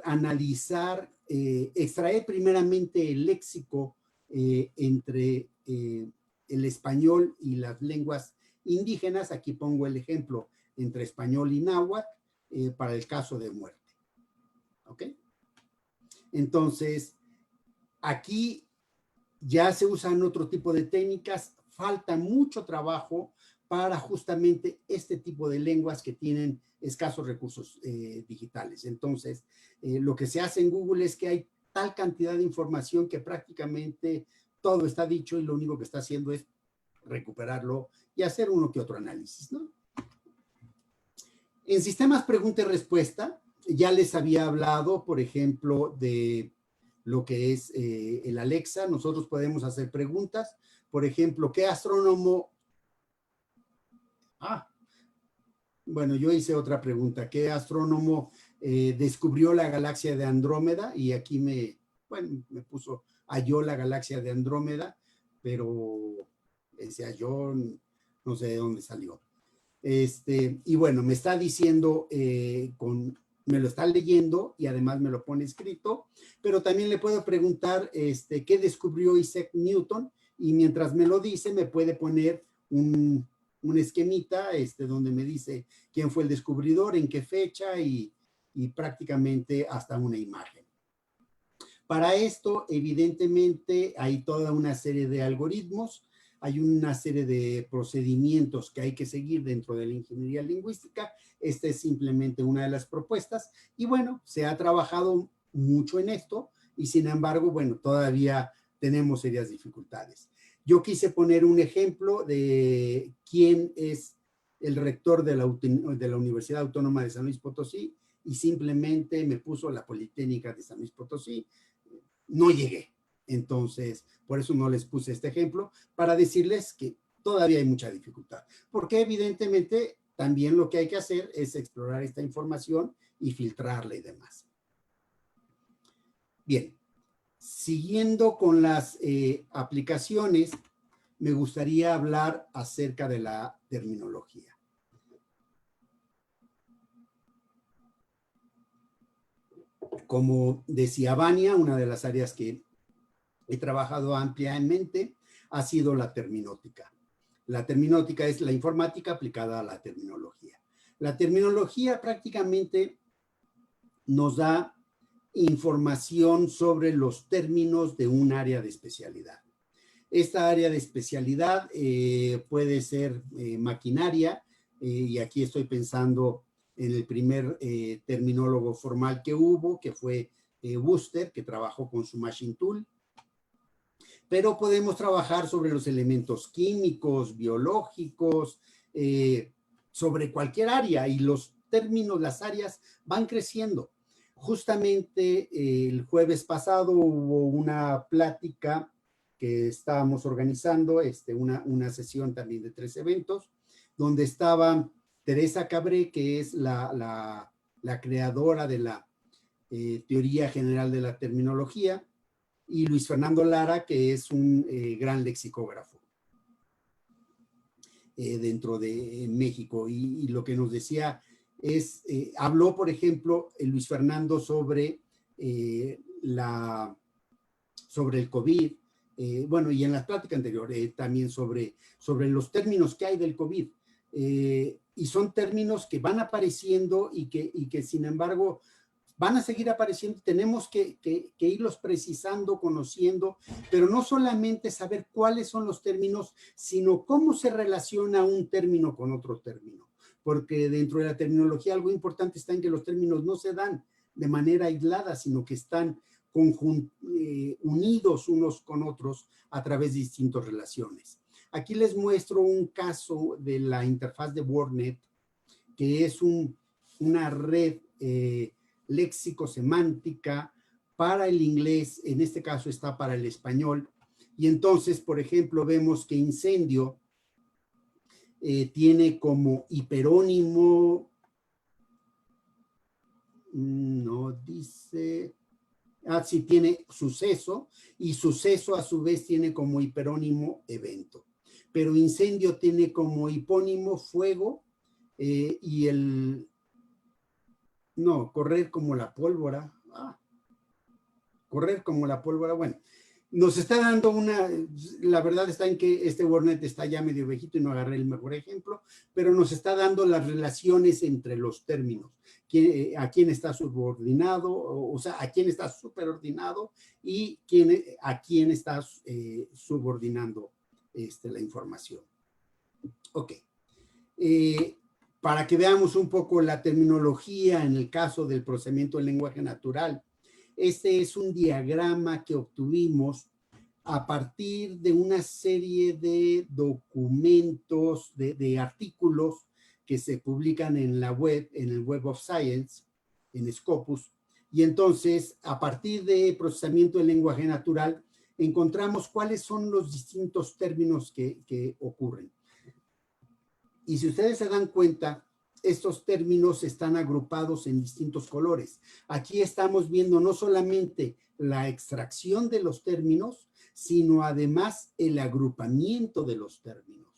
analizar, extraer primeramente el léxico entre el español y las lenguas indígenas. Aquí pongo el ejemplo entre español y náhuatl para el caso de muerte. ¿Ok? Entonces, aquí ya se usan otro tipo de técnicas, falta mucho trabajo para justamente este tipo de lenguas que tienen escasos recursos digitales. Entonces, lo que se hace en Google es que hay tal cantidad de información que prácticamente todo está dicho y lo único que está haciendo es recuperarlo y hacer uno que otro análisis, ¿no? En sistemas pregunta y respuesta, ya les había hablado, por ejemplo, de lo que es el Alexa. Nosotros podemos hacer preguntas. Por ejemplo, ¿qué astrónomo? Bueno, yo hice otra pregunta. ¿Qué astrónomo descubrió la galaxia de Andrómeda? Y aquí me halló la galaxia de Andrómeda, pero ese halló, no sé de dónde salió. Y bueno, me está diciendo con me lo está leyendo y además me lo pone escrito, pero también le puedo preguntar qué descubrió Isaac Newton y mientras me lo dice me puede poner un esquemita donde me dice quién fue el descubridor, en qué fecha y prácticamente hasta una imagen. Para esto, evidentemente, hay toda una serie de algoritmos, hay una serie de procedimientos que hay que seguir dentro de la ingeniería lingüística. Esta es simplemente una de las propuestas. Y bueno, se ha trabajado mucho en esto y sin embargo, bueno, todavía tenemos serias dificultades. Yo quise poner un ejemplo de quién es el rector de la Universidad Autónoma de San Luis Potosí y simplemente me puso la Politécnica de San Luis Potosí. No llegué. Entonces, por eso no les puse este ejemplo, para decirles que todavía hay mucha dificultad. Porque evidentemente también lo que hay que hacer es explorar esta información y filtrarla y demás. Bien, siguiendo con las aplicaciones, me gustaría hablar acerca de la terminología. Como decía Vania, una de las áreas que he trabajado ampliamente ha sido la terminótica. La terminótica es la informática aplicada a la terminología. La terminología prácticamente nos da información sobre los términos de un área de especialidad. Esta área de especialidad puede ser maquinaria, y aquí estoy pensando en el primer terminólogo formal que hubo, que fue Wooster, que trabajó con su Machine Tool. Pero podemos trabajar sobre los elementos químicos, biológicos, sobre cualquier área, y los términos, las áreas van creciendo. Justamente el jueves pasado hubo una plática que estábamos organizando, una sesión también de 3 eventos, donde estaba Teresa Cabré, que es la creadora de la teoría general de la terminología, y Luis Fernando Lara, que es un gran lexicógrafo dentro de México. Y lo que nos decía es, habló, por ejemplo, Luis Fernando sobre el COVID, bueno, y en la plática anterior también sobre los términos que hay del COVID. Y son términos que van apareciendo y que sin embargo van a seguir apareciendo. Tenemos que irlos precisando, conociendo, pero no solamente saber cuáles son los términos, sino cómo se relaciona un término con otro término. Porque dentro de la terminología algo importante está en que los términos no se dan de manera aislada, sino que están unidos unos con otros a través de distintas relaciones. Aquí les muestro un caso de la interfaz de WordNet, que es una red léxico-semántica para el inglés, en este caso está para el español, y entonces, por ejemplo, vemos que incendio tiene como hiperónimo, no dice, sí tiene suceso, y suceso a su vez tiene como hiperónimo evento, pero incendio tiene como hipónimo fuego, y no, correr como la pólvora. Correr como la pólvora. Bueno, nos está dando la verdad está en que este WordNet está ya medio viejito y no agarré el mejor ejemplo, pero nos está dando las relaciones entre los términos. A quién está subordinado, o sea, a quién está superordinado y a quién está subordinando la información. Ok. Para que veamos un poco la terminología en el caso del procesamiento del lenguaje natural, este es un diagrama que obtuvimos a partir de una serie de documentos, de artículos que se publican en la web, en el Web of Science, en Scopus, y entonces a partir de procesamiento del lenguaje natural encontramos cuáles son los distintos términos que ocurren. Y si ustedes se dan cuenta, estos términos están agrupados en distintos colores. Aquí estamos viendo no solamente la extracción de los términos, sino además el agrupamiento de los términos.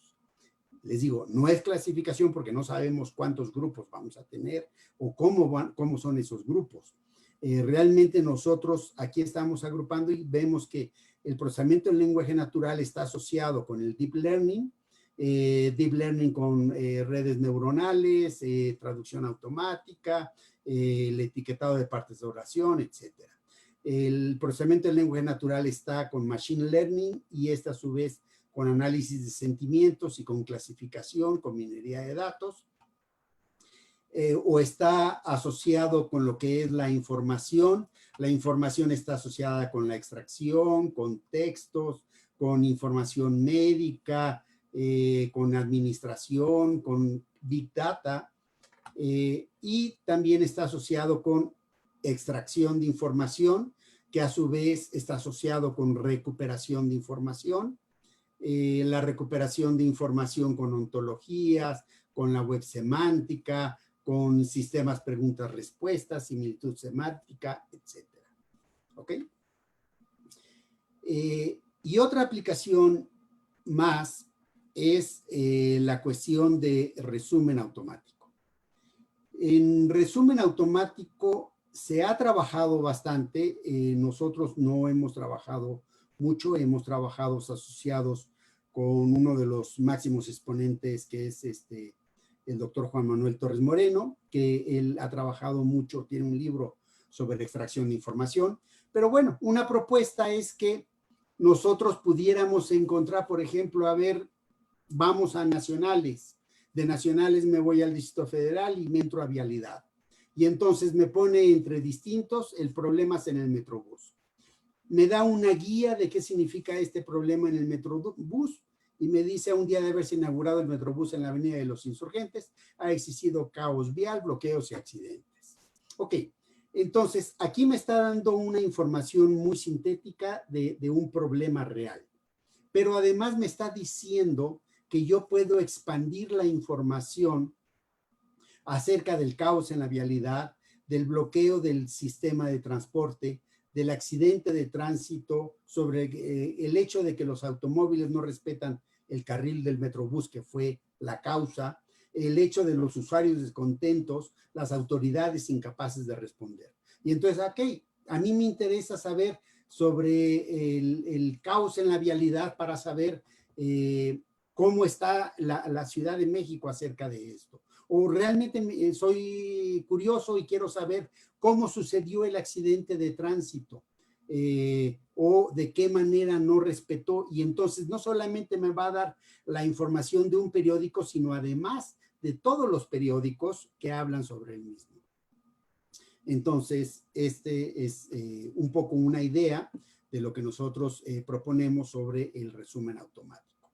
Les digo, no es clasificación porque no sabemos cuántos grupos vamos a tener o cómo son esos grupos. Realmente nosotros aquí estamos agrupando y vemos que el procesamiento del lenguaje natural está asociado con el deep learning con redes neuronales, traducción automática, el etiquetado de partes de oración, etcétera. El procesamiento del lenguaje natural está con machine learning y esta a su vez con análisis de sentimientos y con clasificación, con minería de datos, o está asociado con lo que es la información. La información está asociada con la extracción, con textos, con información médica, con administración, con Big Data, y también está asociado con extracción de información, que a su vez está asociado con recuperación de información, la recuperación de información con ontologías, con la web semántica, con sistemas preguntas-respuestas, similitud semántica, etc. ¿Ok? Y otra aplicación más es la cuestión de resumen automático. En resumen automático se ha trabajado bastante, nosotros no hemos trabajado mucho, hemos trabajado asociados con uno de los máximos exponentes que es el doctor Juan Manuel Torres Moreno, que él ha trabajado mucho, tiene un libro sobre extracción de información, pero bueno, una propuesta es que nosotros pudiéramos encontrar, por ejemplo, a ver, vamos a nacionales, de nacionales me voy al Distrito Federal y me entro a vialidad. Y entonces me pone entre distintos el problema en el Metrobús. Me da una guía de qué significa este problema en el Metrobús y me dice, a un día de haberse inaugurado el Metrobús en la Avenida de los Insurgentes, ha existido caos vial, bloqueos y accidentes. Ok, entonces aquí me está dando una información muy sintética de un problema real. Pero además me está diciendo que yo puedo expandir la información acerca del caos en la vialidad, del bloqueo del sistema de transporte, del accidente de tránsito, sobre el hecho de que los automóviles no respetan el carril del Metrobús, que fue la causa, el hecho de los usuarios descontentos, las autoridades incapaces de responder. Y entonces, ok, a mí me interesa saber sobre el caos en la vialidad para saber cómo está la Ciudad de México acerca de esto. O realmente soy curioso y quiero saber cómo sucedió el accidente de tránsito o de qué manera no respetó. Y entonces no solamente me va a dar la información de un periódico, sino además de todos los periódicos que hablan sobre el mismo. Entonces, este es un poco una idea de lo que nosotros proponemos sobre el resumen automático.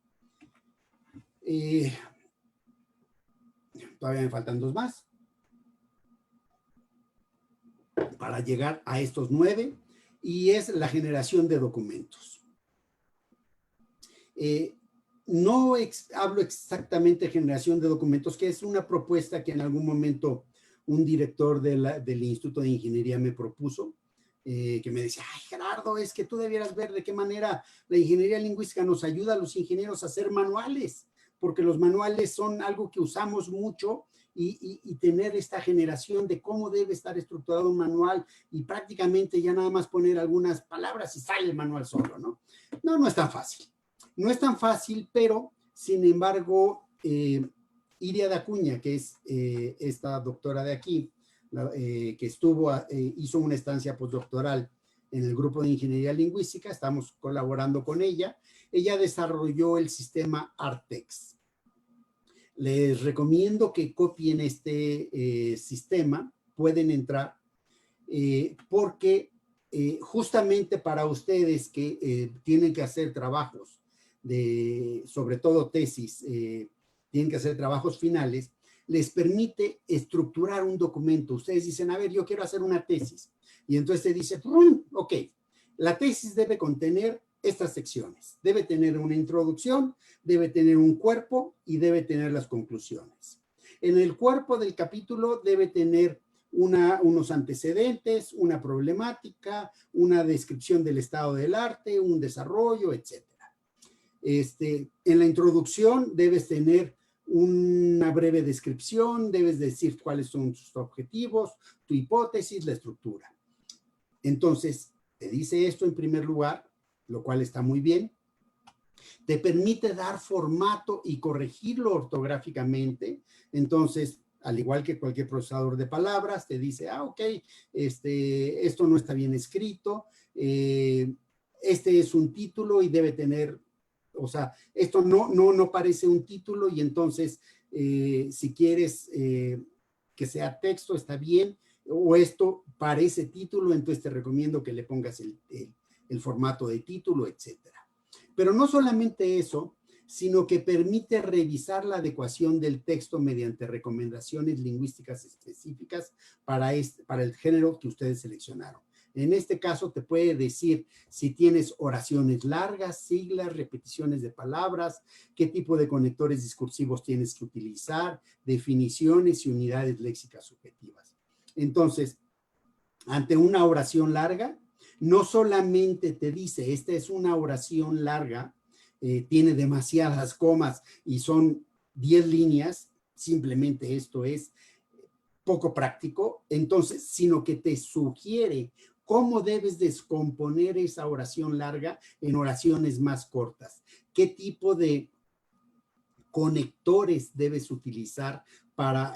Todavía me faltan dos más para llegar a estos 9, y es la generación de documentos. No hablo exactamente de generación de documentos, que es una propuesta que en algún momento un director del Instituto de Ingeniería me propuso, que me decía, ay Gerardo, es que tú debieras ver de qué manera la ingeniería lingüística nos ayuda a los ingenieros a hacer manuales, porque los manuales son algo que usamos mucho y tener esta generación de cómo debe estar estructurado un manual y prácticamente ya nada más poner algunas palabras y sale el manual solo, ¿no? No, no es tan fácil. No es tan fácil, pero sin embargo, Iria Dacuña, que es esta doctora de aquí, que hizo una estancia postdoctoral en el grupo de ingeniería lingüística, estamos colaborando con ella. Ella desarrolló el sistema Artex. Les recomiendo que copien este sistema, pueden entrar, porque justamente para ustedes que tienen que hacer trabajos, sobre todo tesis, tienen que hacer trabajos finales, les permite estructurar un documento. Ustedes dicen, a ver, yo quiero hacer una tesis. Y entonces te dice, ok, la tesis debe contener estas secciones. Debe tener una introducción, debe tener un cuerpo y debe tener las conclusiones. En el cuerpo del capítulo debe tener unos antecedentes, una problemática, una descripción del estado del arte, un desarrollo, etc. En la introducción debes tener una breve descripción, debes decir cuáles son tus objetivos, tu hipótesis, la estructura. Entonces, te dice esto en primer lugar, lo cual está muy bien. Te permite dar formato y corregirlo ortográficamente. Entonces, al igual que cualquier procesador de palabras, te dice, ok, esto no está bien escrito, este es un título y debe tener, o sea, esto no parece un título y entonces, si quieres que sea texto, está bien, o esto parece título, entonces te recomiendo que le pongas el formato de título, etcétera. Pero no solamente eso, sino que permite revisar la adecuación del texto mediante recomendaciones lingüísticas específicas para el género que ustedes seleccionaron. En este caso te puede decir si tienes oraciones largas, siglas, repeticiones de palabras, qué tipo de conectores discursivos tienes que utilizar, definiciones y unidades léxicas subjetivas. Entonces, ante una oración larga, no solamente te dice, esta es una oración larga, tiene demasiadas comas y son 10 líneas, simplemente esto es poco práctico, entonces, sino que te sugiere cómo debes descomponer esa oración larga en oraciones más cortas. ¿Qué tipo de conectores debes utilizar para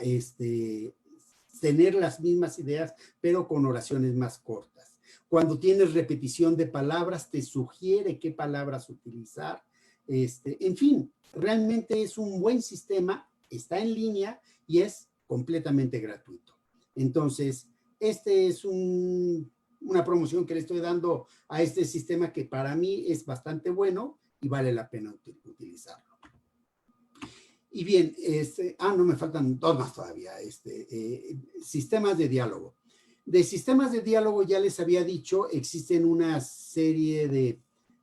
tener las mismas ideas, pero con oraciones más cortas? Cuando tienes repetición de palabras, te sugiere qué palabras utilizar. En fin, realmente es un buen sistema, está en línea y es completamente gratuito. Entonces, es una promoción que le estoy dando a este sistema que para mí es bastante bueno y vale la pena utilizarlo. Y bien, no me faltan dos más todavía, sistemas de diálogo. De sistemas de diálogo ya les había dicho, existen una serie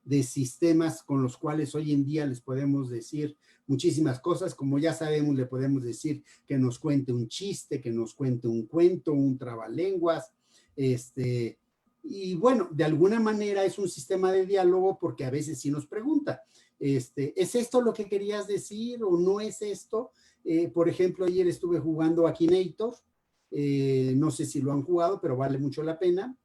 de sistemas con los cuales hoy en día les podemos decir muchísimas cosas. Como ya sabemos, le podemos decir que nos cuente un chiste, que nos cuente un cuento, un trabalenguas, y bueno, de alguna manera es un sistema de diálogo porque a veces sí nos pregunta, ¿es esto lo que querías decir o no es esto? Por ejemplo, ayer estuve jugando Akinator, no sé si lo han jugado, pero vale mucho la pena,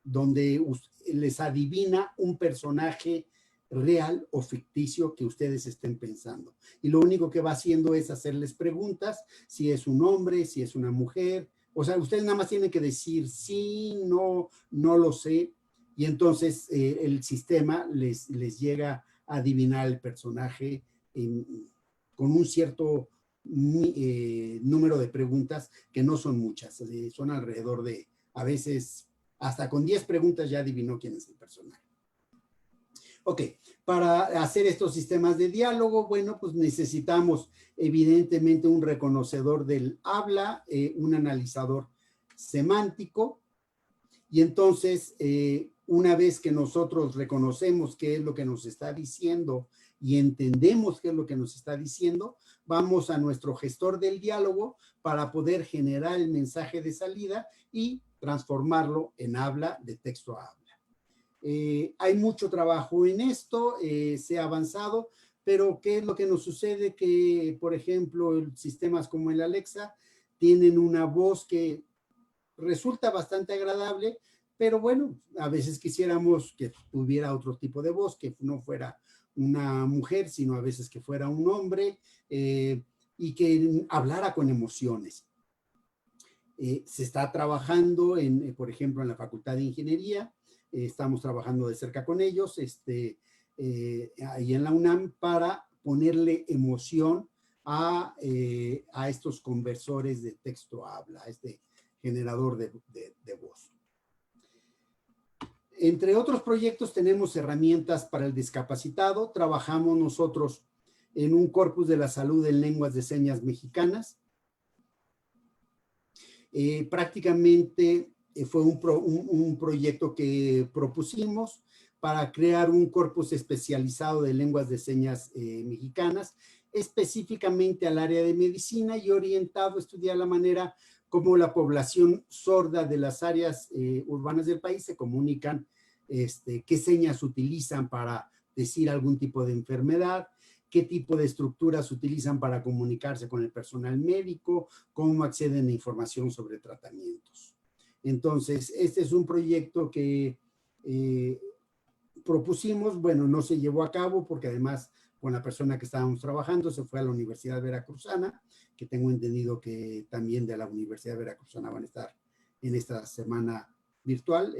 donde les adivina un personaje real o ficticio que ustedes estén pensando. Y lo único que va haciendo es hacerles preguntas, si es un hombre, si es una mujer, o sea, ustedes nada más tienen que decir sí, no, no lo sé, y entonces el sistema les llega a adivinar el personaje con un cierto número de preguntas que no son muchas, son alrededor de, a veces, hasta con 10 preguntas ya adivinó quién es el personaje. Ok, para hacer estos sistemas de diálogo, bueno, pues necesitamos evidentemente un reconocedor del habla, un analizador semántico, y entonces una vez que nosotros reconocemos qué es lo que nos está diciendo y entendemos qué es lo que nos está diciendo, vamos a nuestro gestor del diálogo para poder generar el mensaje de salida y transformarlo en habla de texto a habla. Hay mucho trabajo en esto, se ha avanzado, pero ¿qué es lo que nos sucede? Que, por ejemplo, sistemas como el Alexa tienen una voz que resulta bastante agradable, pero bueno, a veces quisiéramos que tuviera otro tipo de voz, que no fuera una mujer, sino a veces que fuera un hombre, y que hablara con emociones. Se está trabajando, por ejemplo, en la Facultad de Ingeniería, estamos trabajando de cerca con ellos, ahí en la UNAM, para ponerle emoción a estos conversores de texto a habla, a este generador de voz. Entre otros proyectos tenemos herramientas para el discapacitado. Trabajamos nosotros en un corpus de la salud en lenguas de señas mexicanas. Prácticamente fue un proyecto que propusimos para crear un corpus especializado de lenguas de señas mexicanas, específicamente al área de medicina y orientado a estudiar la manera como la población sorda de las áreas urbanas del país se comunican, qué señas utilizan para decir algún tipo de enfermedad, qué tipo de estructuras utilizan para comunicarse con el personal médico, cómo acceden a información sobre tratamientos. Entonces, este es un proyecto que propusimos, bueno, no se llevó a cabo porque además con la persona que estábamos trabajando se fue a la Universidad Veracruzana, que tengo entendido que también de la Universidad Veracruzana van a estar en esta semana virtual.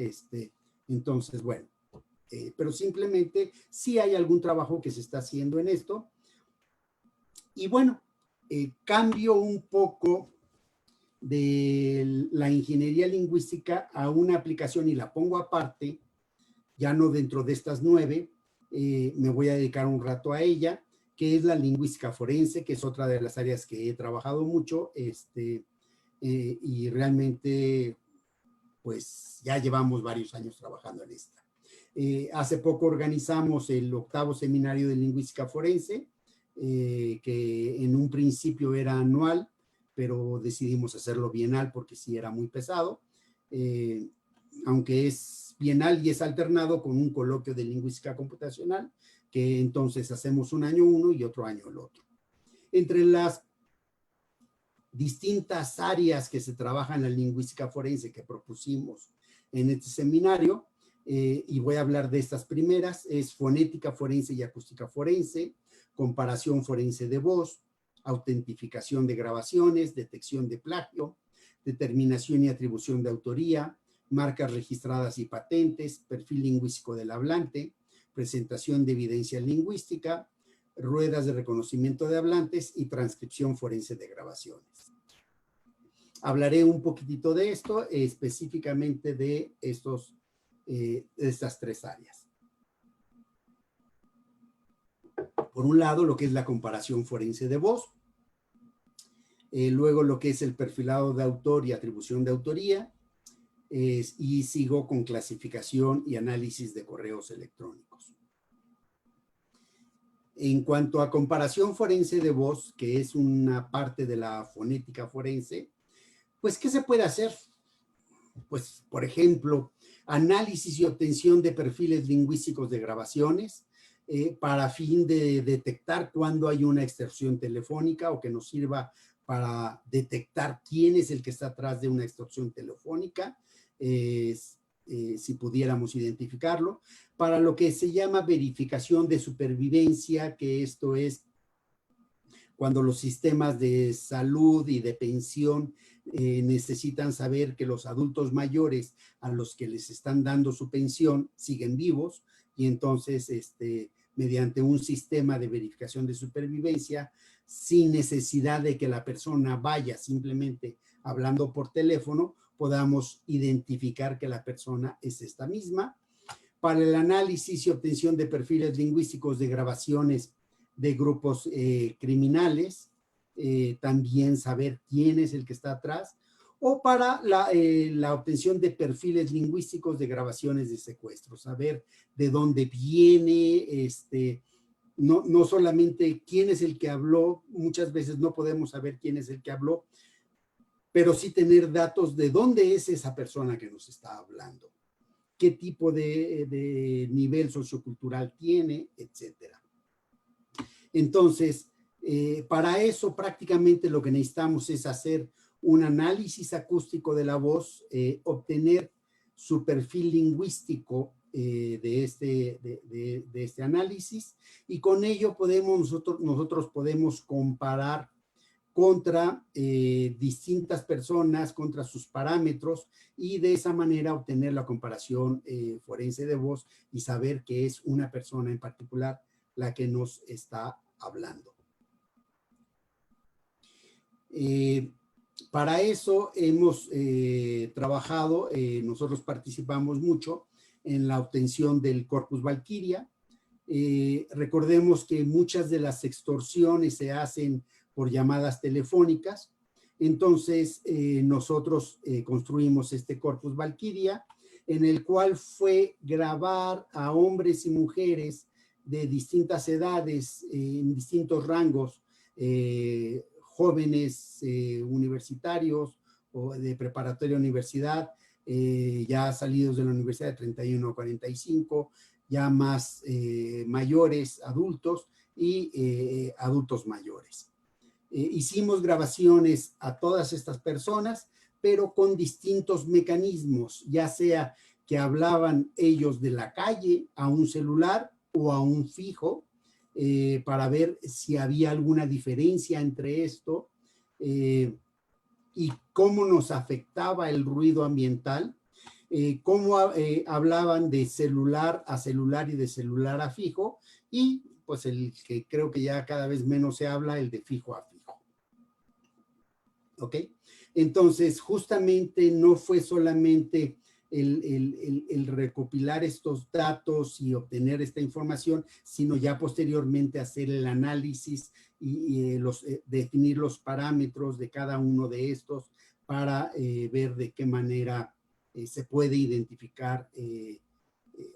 Entonces, bueno, pero simplemente sí hay algún trabajo que se está haciendo en esto. Y bueno, cambio un poco de la ingeniería lingüística a una aplicación y la pongo aparte, ya no dentro de estas 9, me voy a dedicar un rato a ella, que es la lingüística forense, que es otra de las áreas que he trabajado mucho, y realmente, pues ya llevamos varios años trabajando en esta. Hace poco organizamos el 8º seminario de lingüística forense, que en un principio era anual, pero decidimos hacerlo bienal porque sí era muy pesado, aunque es bienal y es alternado con un coloquio de lingüística computacional, que entonces hacemos un año uno y otro año el otro. Entre las distintas áreas que se trabajan en la lingüística forense que propusimos en este seminario, y voy a hablar de estas primeras, es fonética forense y acústica forense, comparación forense de voz, autentificación de grabaciones, detección de plagio, determinación y atribución de autoría, marcas registradas y patentes, perfil lingüístico del hablante, presentación de evidencia lingüística, ruedas de reconocimiento de hablantes y transcripción forense de grabaciones. Hablaré un poquitito de esto, específicamente de estas 3 áreas. Por un lado, lo que es la comparación forense de voz, luego lo que es el perfilado de autor y atribución de autoría, y sigo con clasificación y análisis de correos electrónicos. En cuanto a comparación forense de voz, que es una parte de la fonética forense, pues, ¿qué se puede hacer? Pues, por ejemplo, análisis y obtención de perfiles lingüísticos de grabaciones, para fin de detectar cuándo hay una extorsión telefónica o que nos sirva para detectar quién es el que está atrás de una extorsión telefónica, si pudiéramos identificarlo, para lo que se llama verificación de supervivencia, que esto es cuando los sistemas de salud y de pensión necesitan saber que los adultos mayores a los que les están dando su pensión siguen vivos, y entonces mediante un sistema de verificación de supervivencia, sin necesidad de que la persona vaya, simplemente hablando por teléfono, podamos identificar que la persona es esta misma. Para el análisis y obtención de perfiles lingüísticos de grabaciones de grupos criminales, también saber quién es el que está atrás, o para la obtención de perfiles lingüísticos de grabaciones de secuestro, saber de dónde viene, no solamente quién es el que habló, muchas veces no podemos saber quién es el que habló, pero sí tener datos de dónde es esa persona que nos está hablando, qué tipo de nivel sociocultural tiene, etcétera. Entonces, para eso prácticamente lo que necesitamos es hacer un análisis acústico de la voz, obtener su perfil lingüístico de este análisis, y con ello nosotros podemos comparar contra distintas personas, contra sus parámetros, y de esa manera obtener la comparación forense de voz y saber que es una persona en particular la que nos está hablando. Para eso hemos trabajado, nosotros participamos mucho en la obtención del Corpus Valkyria. Recordemos que muchas de las extorsiones se hacen por llamadas telefónicas, entonces nosotros construimos este Corpus Valkyria, en el cual fue grabar a hombres y mujeres de distintas edades, en distintos rangos, jóvenes universitarios o de preparatoria universidad, ya salidos de la universidad de 31 a 45, ya más mayores, adultos, y adultos mayores. Hicimos grabaciones a todas estas personas, pero con distintos mecanismos, ya sea que hablaban ellos de la calle a un celular o a un fijo, para ver si había alguna diferencia entre esto y cómo nos afectaba el ruido ambiental, cómo hablaban de celular a celular y de celular a fijo, y pues el que creo que ya cada vez menos se habla, el de fijo a fijo. ¿Ok? Entonces, justamente no fue solamente el recopilar estos datos y obtener esta información, sino ya posteriormente hacer el análisis y definir los parámetros de cada uno de estos para ver de qué manera se puede identificar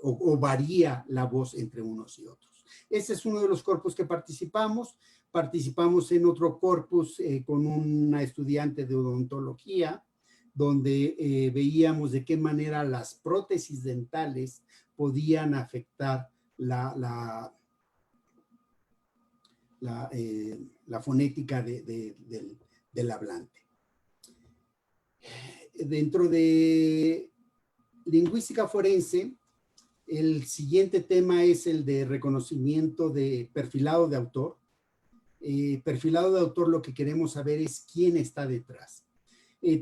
o varía la voz entre unos y otros. Ese es uno de los corpus que participamos. Participamos en otro corpus con una estudiante de odontología, donde veíamos de qué manera las prótesis dentales podían afectar la fonética del hablante. Dentro de lingüística forense, el siguiente tema es el de reconocimiento de perfilado de autor. Perfilado de autor, lo que queremos saber es quién está detrás.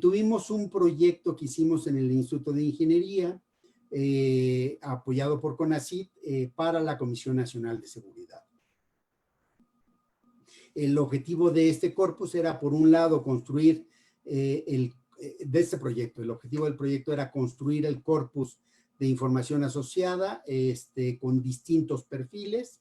Tuvimos un proyecto que hicimos en el Instituto de Ingeniería, apoyado por CONACYT, para la Comisión Nacional de Seguridad. El objetivo de este corpus era, por un lado, construir de este proyecto. El objetivo del proyecto era construir el corpus de información asociada con distintos perfiles,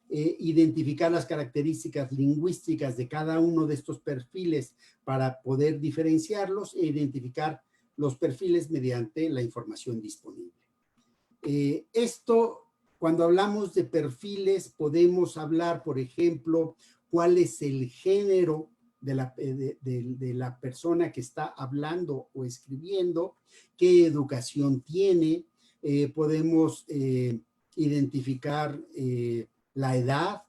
identificar las características lingüísticas de cada uno de estos perfiles para poder diferenciarlos e identificar los perfiles mediante la información disponible. Cuando hablamos de perfiles, podemos hablar, por ejemplo, cuál es el género de la persona que está hablando o escribiendo, qué educación tiene, podemos identificar la edad,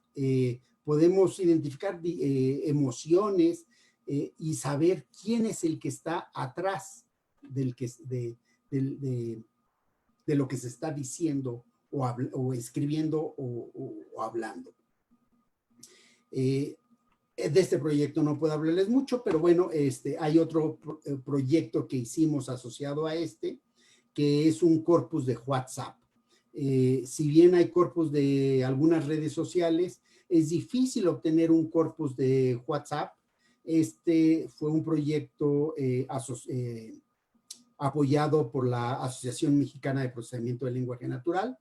podemos identificar emociones y saber quién es el que está atrás de lo que se está diciendo o escribiendo o hablando. De este proyecto no puedo hablarles mucho, pero bueno, hay otro proyecto que hicimos asociado a que es un corpus de WhatsApp. Si bien hay corpus de algunas redes sociales, es difícil obtener un corpus de WhatsApp. Fue un proyecto apoyado por la Asociación Mexicana de Procesamiento de Lenguaje Natural,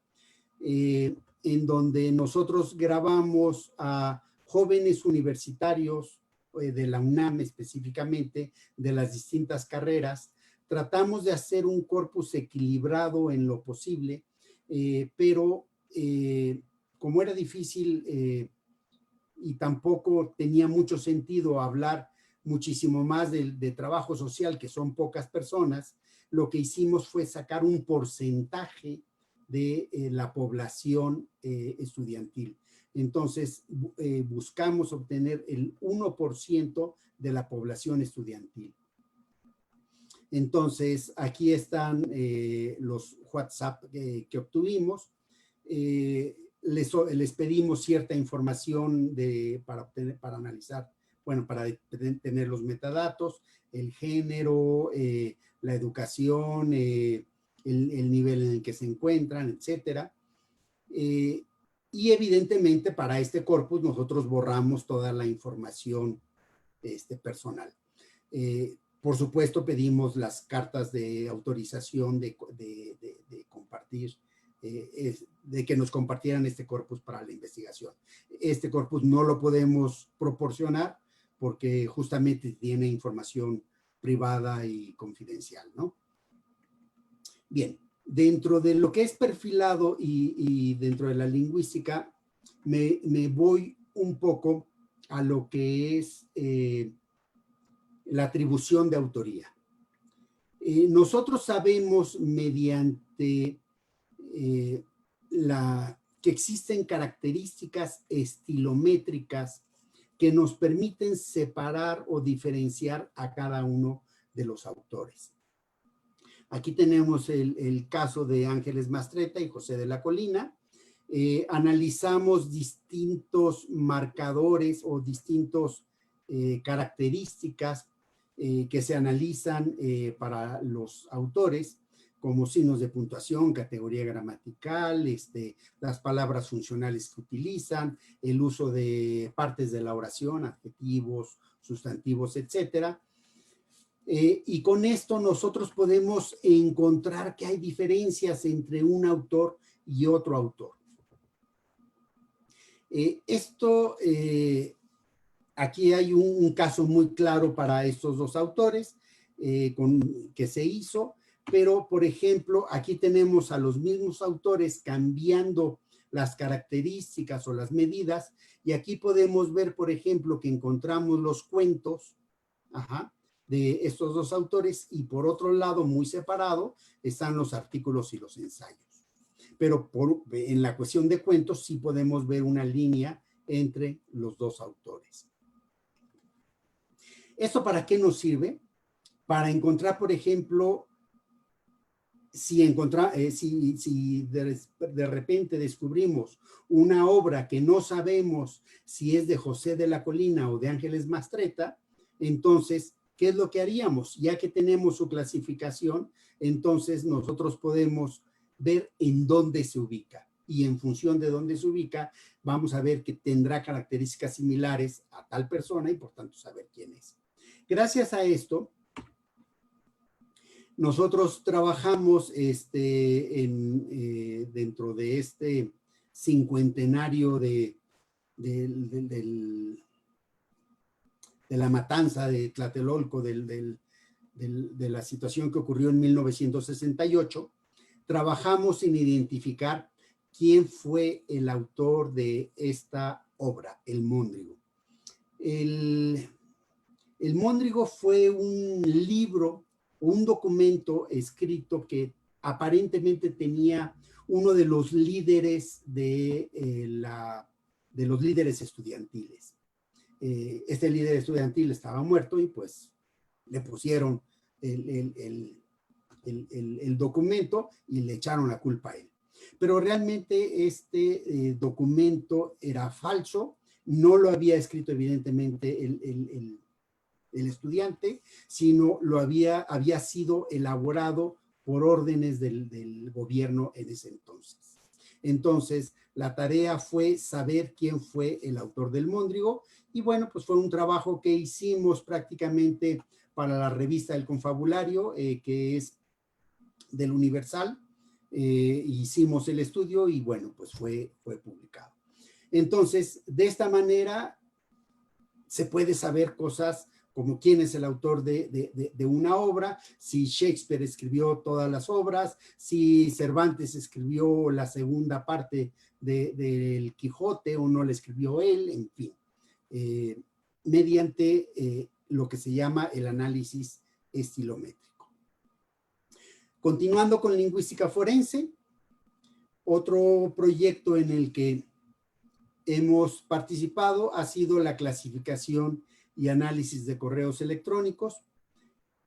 en donde nosotros grabamos a jóvenes universitarios de la UNAM específicamente, de las distintas carreras. Tratamos de hacer un corpus equilibrado en lo posible, pero como era difícil y tampoco tenía mucho sentido hablar muchísimo más de trabajo social, que son pocas personas, lo que hicimos fue sacar un porcentaje de la población estudiantil. Entonces, buscamos obtener el 1% de la población estudiantil. Entonces, aquí están los WhatsApp que obtuvimos. Les pedimos cierta información para analizar, bueno, para tener los metadatos, el género, la educación, el nivel en el que se encuentran, etcétera. Y evidentemente para este corpus nosotros borramos toda la información personal. Por supuesto, pedimos las cartas de autorización de compartir, de que nos compartieran este corpus para la investigación. Este corpus no lo podemos proporcionar porque justamente tiene información privada y confidencial, ¿no? Bien, dentro de lo que es perfilado y dentro de la lingüística, me voy un poco a lo que es la atribución de autoría. Nosotros sabemos mediante que existen características estilométricas que nos permiten separar o diferenciar a cada uno de los autores. Aquí tenemos el caso de Ángeles Mastretta y José de la Colina. Analizamos distintos marcadores o distintos características que se analizan para los autores, como signos de puntuación, categoría gramatical, las palabras funcionales que utilizan, el uso de partes de la oración, adjetivos, sustantivos, etcétera. Y con esto nosotros podemos encontrar que hay diferencias entre un autor y otro autor. Aquí hay un caso muy claro para estos dos autores que se hizo, pero por ejemplo, aquí tenemos a los mismos autores cambiando las características o las medidas, y aquí podemos ver, por ejemplo, que encontramos los cuentos de estos dos autores, y por otro lado, muy separado, están los artículos y los ensayos. Pero en la cuestión de cuentos sí podemos ver una línea entre los dos autores. ¿Esto para qué nos sirve? Para encontrar, por ejemplo, si de repente descubrimos una obra que no sabemos si es de José de la Colina o de Ángeles Mastretta, entonces, ¿qué es lo que haríamos? Ya que tenemos su clasificación, entonces nosotros podemos ver en dónde se ubica. Y en función de dónde se ubica, vamos a ver que tendrá características similares a tal persona y por tanto saber quién es. Gracias a esto, nosotros trabajamos dentro de este cincuentenario de la matanza de Tlatelolco, de la situación que ocurrió en 1968, trabajamos en identificar quién fue el autor de esta obra, El Móndrigo. El Móndrigo fue un libro, un documento escrito que aparentemente tenía uno de los líderes de los líderes estudiantiles. Este líder estudiantil estaba muerto y pues le pusieron el documento y le echaron la culpa a él. Pero realmente este documento era falso, no lo había escrito evidentemente el estudiante, sino había sido elaborado por órdenes del gobierno en ese entonces. Entonces, la tarea fue saber quién fue el autor del Móndrigo, y bueno, pues fue un trabajo que hicimos prácticamente para la revista El Confabulario, que es del Universal. Hicimos el estudio y bueno, pues fue publicado. Entonces, de esta manera se puede saber cosas como quién es el autor de una obra, si Shakespeare escribió todas las obras, si Cervantes escribió la segunda parte del Quijote o no la escribió él, en fin, mediante lo que se llama el análisis estilométrico. Continuando con lingüística forense, otro proyecto en el que hemos participado ha sido la clasificación y análisis de correos electrónicos.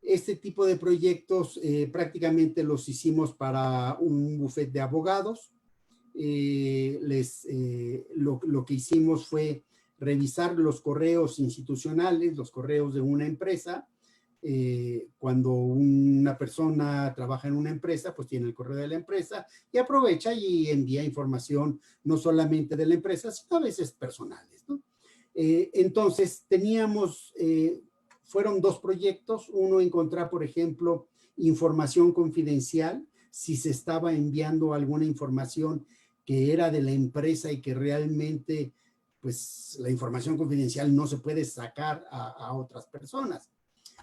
Este tipo de proyectos prácticamente los hicimos para un bufete de abogados. Lo que hicimos fue revisar los correos institucionales, los correos de una empresa. Cuando una persona trabaja en una empresa, pues tiene el correo de la empresa y aprovecha y envía información no solamente de la empresa, sino a veces personales, ¿no? Entonces, fueron dos proyectos. Uno, encontrar, por ejemplo, información confidencial, si se estaba enviando alguna información que era de la empresa y que realmente, pues, la información confidencial no se puede sacar a otras personas.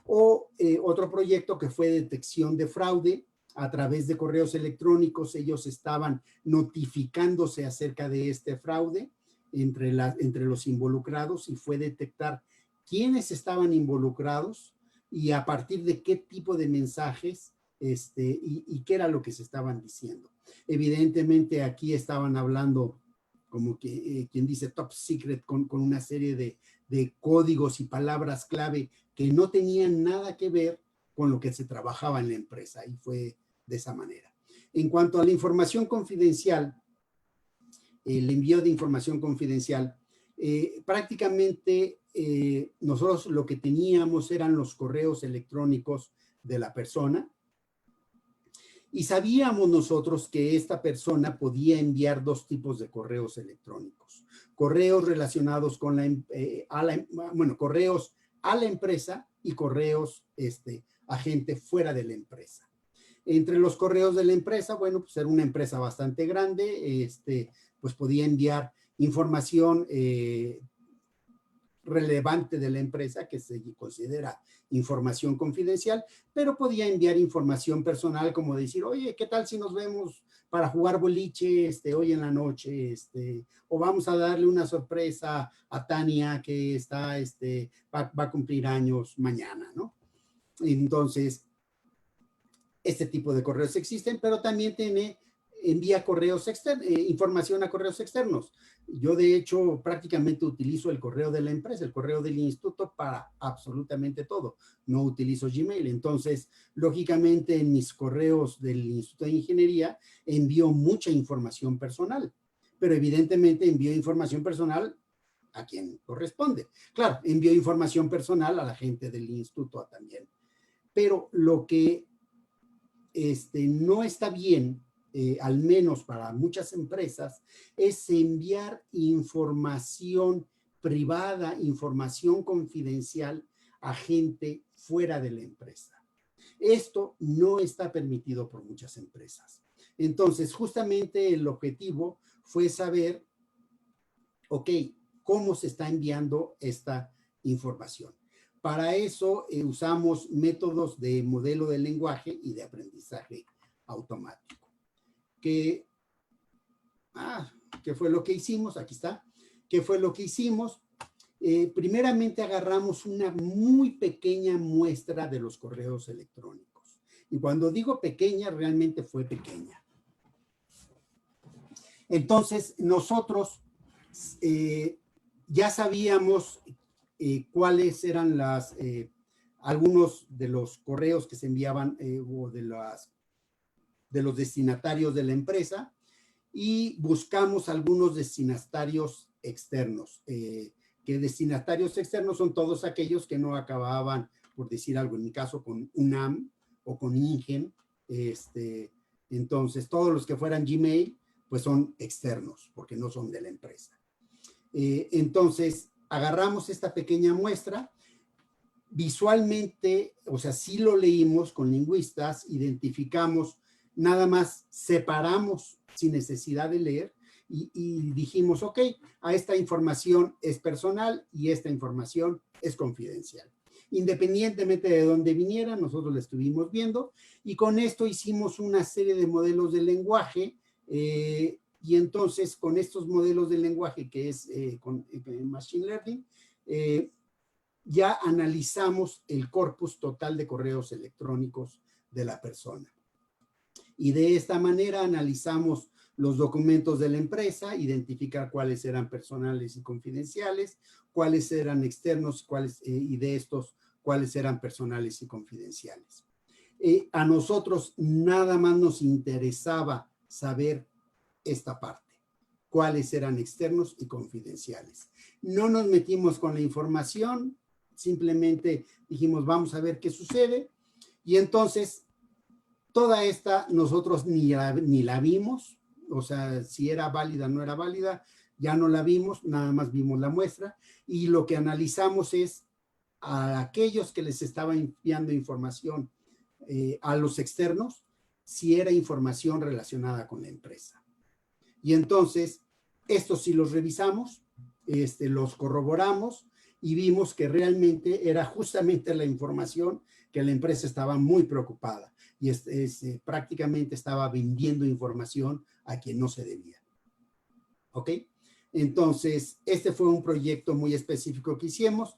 O otro proyecto que fue detección de fraude a través de correos electrónicos. Ellos estaban notificándose acerca de este fraude entre los involucrados, y fue detectar quiénes estaban involucrados y a partir de qué tipo de mensajes y qué era lo que se estaban diciendo. Evidentemente aquí estaban hablando como que quien dice top secret, con una serie de códigos y palabras clave que no tenían nada que ver con lo que se trabajaba en la empresa, y fue de esa manera. En cuanto a la información confidencial, el envío de información confidencial, prácticamente nosotros lo que teníamos eran los correos electrónicos de la persona, y sabíamos nosotros que esta persona podía enviar dos tipos de correos electrónicos. Correos relacionados con correos a la empresa y correos a gente fuera de la empresa. Entre los correos de la empresa, bueno, pues era una empresa bastante grande, pues podía enviar información relevante de la empresa, que se considera información confidencial, pero podía enviar información personal, como decir, oye, ¿qué tal si nos vemos para jugar boliche hoy en la noche? O vamos a darle una sorpresa a Tania, que está, va a cumplir años mañana, ¿no? Entonces, este tipo de correos existen, pero también envía correos externos, información a correos externos. Yo, de hecho, prácticamente utilizo el correo de la empresa, el correo del instituto para absolutamente todo. No utilizo Gmail. Entonces, lógicamente, en mis correos del Instituto de Ingeniería envío mucha información personal, pero evidentemente envío información personal a quien corresponde. Claro, envío información personal a la gente del instituto también. Pero lo que no está bien, al menos para muchas empresas, es enviar información privada, información confidencial a gente fuera de la empresa. Esto no está permitido por muchas empresas. Entonces, justamente el objetivo fue saber, ok, cómo se está enviando esta información. Para eso usamos métodos de modelo de lenguaje y de aprendizaje automático. ¿Qué fue lo que hicimos? Aquí está. ¿Qué fue lo que hicimos? Primeramente agarramos una muy pequeña muestra de los correos electrónicos. Y cuando digo pequeña, realmente fue pequeña. Entonces, nosotros ya sabíamos cuáles eran algunos de los correos que se enviaban o de los destinatarios de la empresa, y buscamos algunos destinatarios externos. Que destinatarios externos son todos aquellos que no acababan, por decir algo, en mi caso, con UNAM o con INGEN. Entonces, todos los que fueran Gmail, pues son externos, porque no son de la empresa. Entonces, agarramos esta pequeña muestra, visualmente, o sea, sí lo leímos con lingüistas, identificamos, nada más separamos sin necesidad de leer y dijimos, ok, a esta información es personal y esta información es confidencial. Independientemente de dónde viniera, nosotros la estuvimos viendo, y con esto hicimos una serie de modelos de lenguaje. Y entonces, con estos modelos de lenguaje, que es con Machine Learning, ya analizamos el corpus total de correos electrónicos de la persona. Y de esta manera analizamos los documentos de la empresa, identificar cuáles eran personales y confidenciales, cuáles eran externos, y de estos, cuáles eran personales y confidenciales. A nosotros nada más nos interesaba saber esta parte, cuáles eran externos y confidenciales. No nos metimos con la información, simplemente dijimos, vamos a ver qué sucede, y entonces toda esta nosotros ni la vimos, o sea, si era válida o no era válida, ya no la vimos, nada más vimos la muestra, y lo que analizamos es a aquellos que les estaban enviando información a los externos, si era información relacionada con la empresa. Y entonces, estos sí los revisamos, los corroboramos, y vimos que realmente era justamente la información que la empresa estaba muy preocupada, y prácticamente estaba vendiendo información a quien no se debía. ¿Ok? Entonces, este fue un proyecto muy específico que hicimos.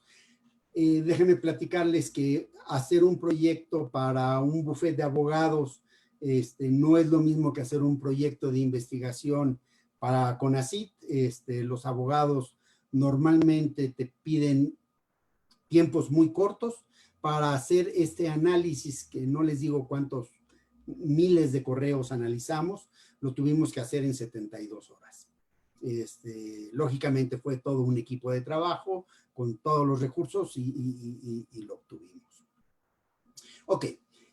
Déjenme platicarles que hacer un proyecto para un bufete de abogados no es lo mismo que hacer un proyecto de investigación para CONACYT. los abogados normalmente te piden tiempos muy cortos para hacer este análisis, que no les digo cuántos miles de correos analizamos, lo tuvimos que hacer en 72 horas. Lógicamente fue todo un equipo de trabajo con todos los recursos y lo obtuvimos. Ok,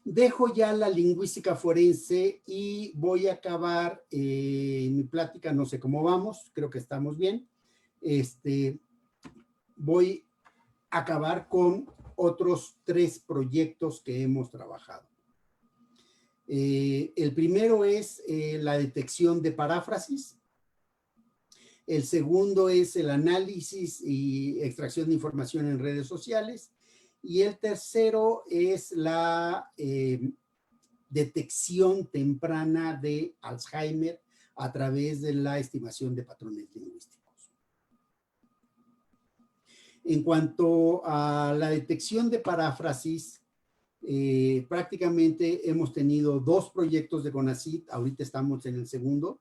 dejo ya la lingüística forense y voy a acabar mi plática, no sé cómo vamos, creo que estamos bien. Voy a acabar con otros 3 proyectos que hemos trabajado. El primero es la detección de paráfrasis. El segundo es el análisis y extracción de información en redes sociales. Y el tercero es la detección temprana de Alzheimer a través de la estimación de patrones lingüísticos. En cuanto a la detección de paráfrasis, prácticamente hemos tenido 2 proyectos de CONACYT, ahorita estamos en el segundo.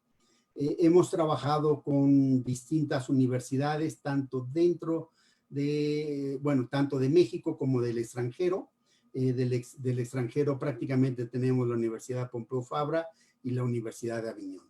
Hemos trabajado con distintas universidades, tanto dentro de, bueno, tanto de México como del extranjero. Del extranjero prácticamente tenemos la Universidad Pompeu Fabra y la Universidad de Aviñón.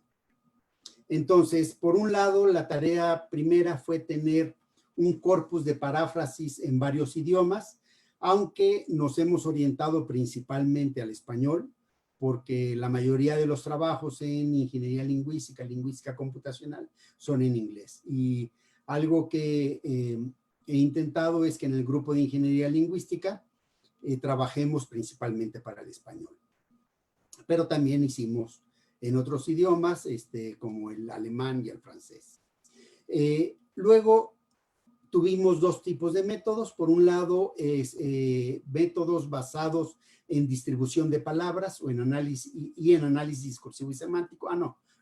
Entonces, por un lado, la tarea primera fue tener un corpus de paráfrasis en varios idiomas, aunque nos hemos orientado principalmente al español, porque la mayoría de los trabajos en ingeniería lingüística, lingüística computacional, son en inglés. Y algo que he intentado es que en el grupo de ingeniería lingüística trabajemos principalmente para el español. Pero también hicimos en otros idiomas, como el alemán y el francés. Luego tuvimos 2 tipos de métodos. Por un lado, métodos basados en distribución de palabras o en análisis y en análisis discursivo y semántico.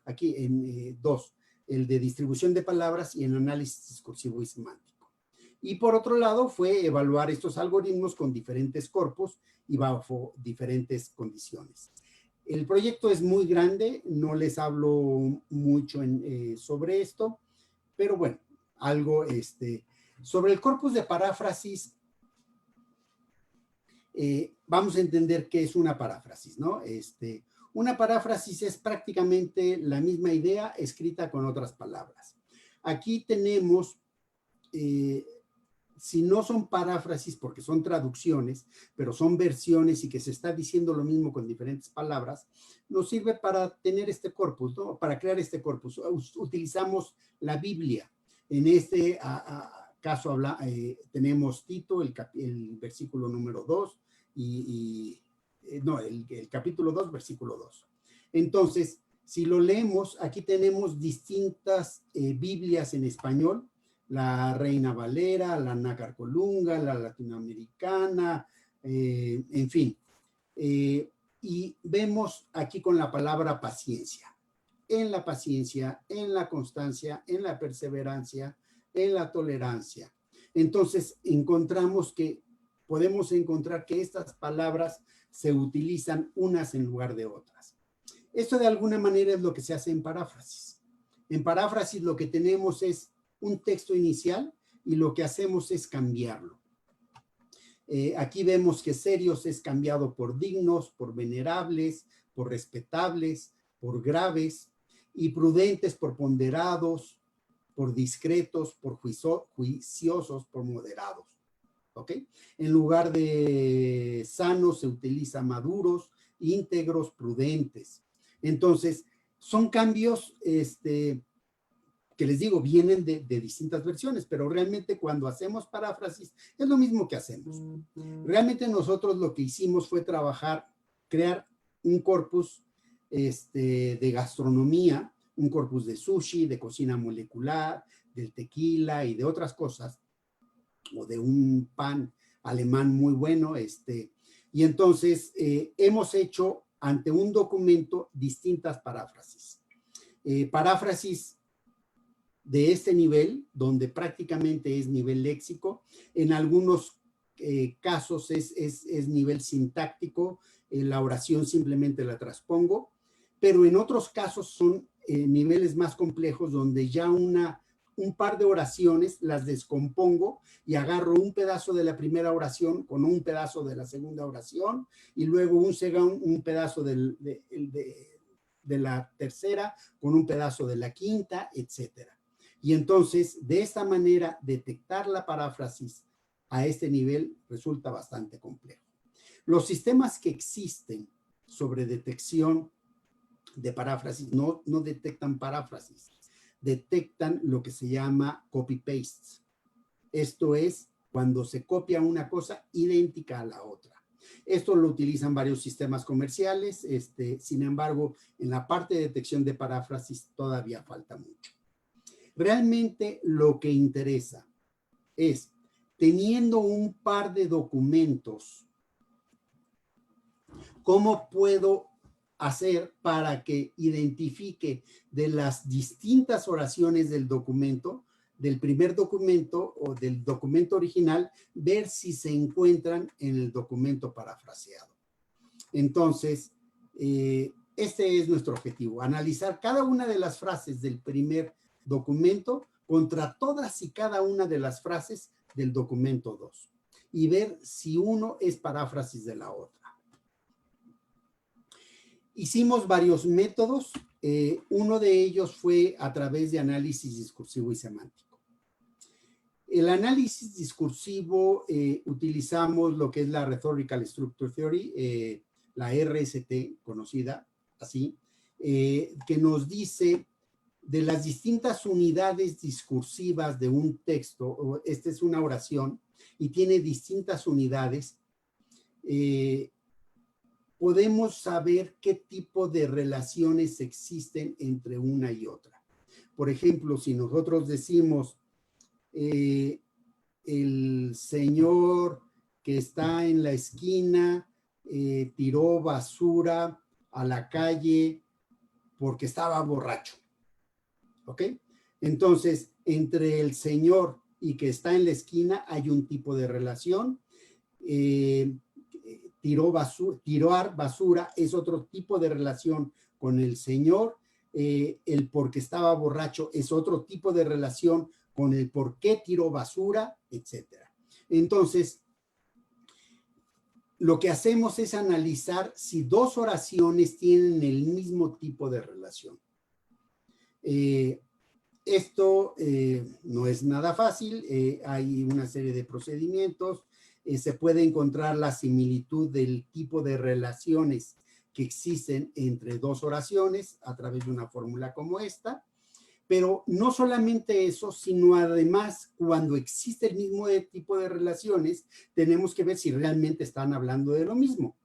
Aquí en 2, el de distribución de palabras y en análisis discursivo y semántico. Y por otro lado fue evaluar estos algoritmos con diferentes corpus y bajo diferentes condiciones. El proyecto es muy grande, no les hablo mucho sobre esto, pero bueno, algo sobre el corpus de paráfrasis. Vamos a entender qué es una paráfrasis, ¿no? Una paráfrasis es prácticamente la misma idea escrita con otras palabras. Aquí tenemos, si no son paráfrasis porque son traducciones, pero son versiones y que se está diciendo lo mismo con diferentes palabras, nos sirve para tener este corpus, ¿no? Para crear este corpus. Utilizamos la Biblia. En este caso tenemos Tito, el versículo número 2, el capítulo 2, versículo 2. Entonces, si lo leemos, aquí tenemos distintas Biblias en español, la Reina Valera, la Nácar Colunga, la latinoamericana, en fin. Y vemos aquí con la palabra paciencia. En la paciencia, en la constancia, en la perseverancia, en la tolerancia. Entonces, podemos encontrar que estas palabras se utilizan unas en lugar de otras. Esto de alguna manera es lo que se hace en paráfrasis. En paráfrasis lo que tenemos es un texto inicial y lo que hacemos es cambiarlo. Aquí vemos que serios es cambiado por dignos, por venerables, por respetables, por graves, y prudentes por ponderados, por discretos, por juiciosos, por moderados. ¿Ok? En lugar de sanos se utiliza maduros, íntegros, prudentes. Entonces, son cambios que les digo, vienen de distintas versiones, pero realmente cuando hacemos paráfrasis es lo mismo que hacemos. Realmente nosotros lo que hicimos fue crear un corpus de gastronomía, un corpus de sushi, de cocina molecular, del tequila y de otras cosas, o de un pan alemán muy bueno, y entonces hemos hecho ante un documento distintas paráfrasis. Paráfrasis de este nivel, donde prácticamente es nivel léxico, en algunos casos es nivel sintáctico, la oración simplemente la transpongo, pero en otros casos son niveles más complejos donde ya un par de oraciones las descompongo y agarro un pedazo de la primera oración con un pedazo de la segunda oración y luego un pedazo de la tercera con un pedazo de la quinta, etcétera. Y entonces, de esta manera, detectar la paráfrasis a este nivel resulta bastante complejo. Los sistemas que existen sobre detección de paráfrasis no detectan paráfrasis, detectan lo que se llama copy-paste. Esto es cuando se copia una cosa idéntica a la otra. Esto lo utilizan varios sistemas comerciales, sin embargo, en la parte de detección de paráfrasis todavía falta mucho. Realmente lo que interesa es, teniendo un par de documentos, ¿cómo puedo hacer para que identifique de las distintas oraciones del documento, del primer documento o del documento original, ver si se encuentran en el documento parafraseado? Entonces, este es nuestro objetivo, analizar cada una de las frases del primer documento contra todas y cada una de las frases del documento 2 y ver si uno es paráfrasis de la otra. Hicimos varios métodos, uno de ellos fue a través de análisis discursivo y semántico. El análisis discursivo utilizamos lo que es la Rhetorical Structure Theory, la RST, conocida así, que nos dice de las distintas unidades discursivas de un texto. Esta es una oración y tiene distintas unidades. Podemos saber qué tipo de relaciones existen entre una y otra. Por ejemplo, si nosotros decimos el señor que está en la esquina tiró basura a la calle porque estaba borracho, ¿ok? Entonces, entre el señor y que está en la esquina hay un tipo de relación. Tirar basura es otro tipo de relación con el señor. El porque estaba borracho es otro tipo de relación con el por qué tiró basura, etcétera. Entonces, lo que hacemos es analizar si dos oraciones tienen el mismo tipo de relación. Esto no es nada fácil, hay una serie de procedimientos, se puede encontrar la similitud del tipo de relaciones que existen entre dos oraciones a través de una fórmula como esta, pero no solamente eso, sino además cuando existe el mismo tipo de relaciones, tenemos que ver si realmente están hablando de lo mismo.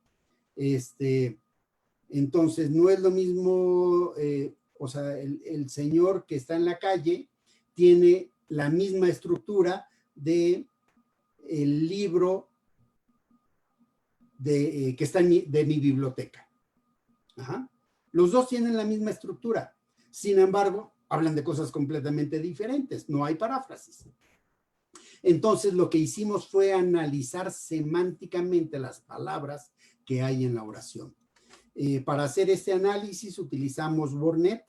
Entonces, no es lo mismo, o sea, el señor que está en la calle tiene la misma estructura de el libro que está de mi biblioteca. Ajá. Los dos tienen la misma estructura. Sin embargo, hablan de cosas completamente diferentes. No hay paráfrasis. Entonces, lo que hicimos fue analizar semánticamente las palabras que hay en la oración. Para hacer este análisis utilizamos Wordnet,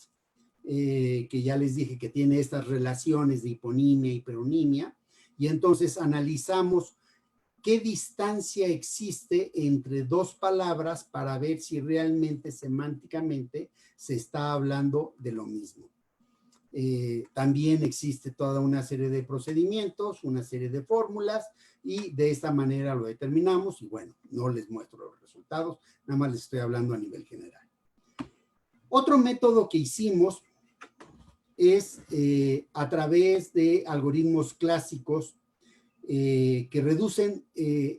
que ya les dije que tiene estas relaciones de hiponimia y hiperonimia, y entonces analizamos qué distancia existe entre dos palabras para ver si realmente semánticamente se está hablando de lo mismo. También existe toda una serie de procedimientos, una serie de fórmulas, y de esta manera lo determinamos, y bueno, no les muestro los resultados, nada más les estoy hablando a nivel general. Otro método que hicimos es a través de algoritmos clásicos que reducen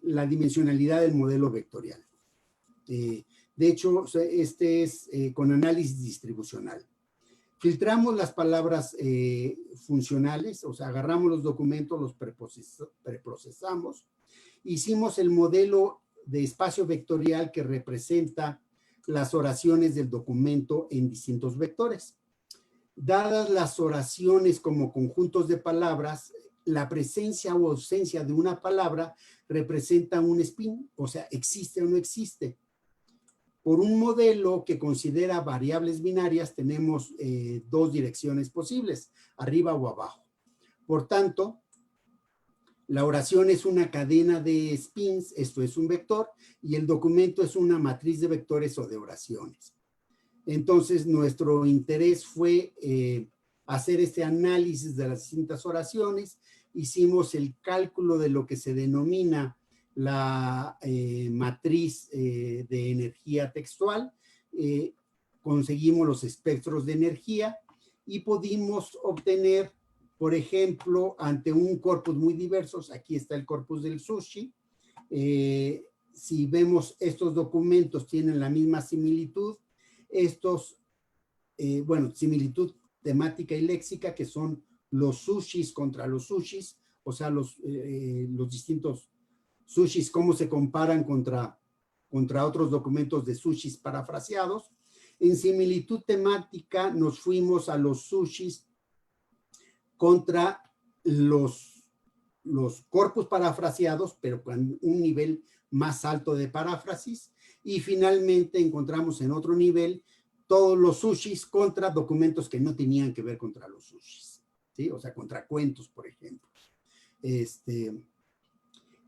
la dimensionalidad del modelo vectorial. De hecho, este es con análisis distribucional. Filtramos las palabras funcionales, o sea, agarramos los documentos, los preprocesamos, hicimos el modelo de espacio vectorial que representa las oraciones del documento en distintos vectores. Dadas las oraciones como conjuntos de palabras, la presencia o ausencia de una palabra representa un spin, o sea, existe o no existe. Por un modelo que considera variables binarias, tenemos dos direcciones posibles, arriba o abajo. Por tanto, la oración es una cadena de spins, esto es un vector, y el documento es una matriz de vectores o de oraciones. Entonces, nuestro interés fue hacer este análisis de las distintas oraciones. Hicimos el cálculo de lo que se denomina la matriz de energía textual, conseguimos los espectros de energía y pudimos obtener, por ejemplo, ante un corpus muy diverso, aquí está el corpus del sushi, si vemos estos documentos tienen la misma similitud, estos, bueno, similitud temática y léxica, que son los sushis contra los sushis, o sea, los distintos sushis, cómo se comparan contra otros documentos de sushis parafraseados. En similitud temática nos fuimos a los sushis contra los corpus parafraseados, pero con un nivel más alto de paráfrasis. Y finalmente encontramos en otro nivel todos los sushis contra documentos que no tenían que ver contra los sushis, ¿sí? O sea, contra cuentos, por ejemplo.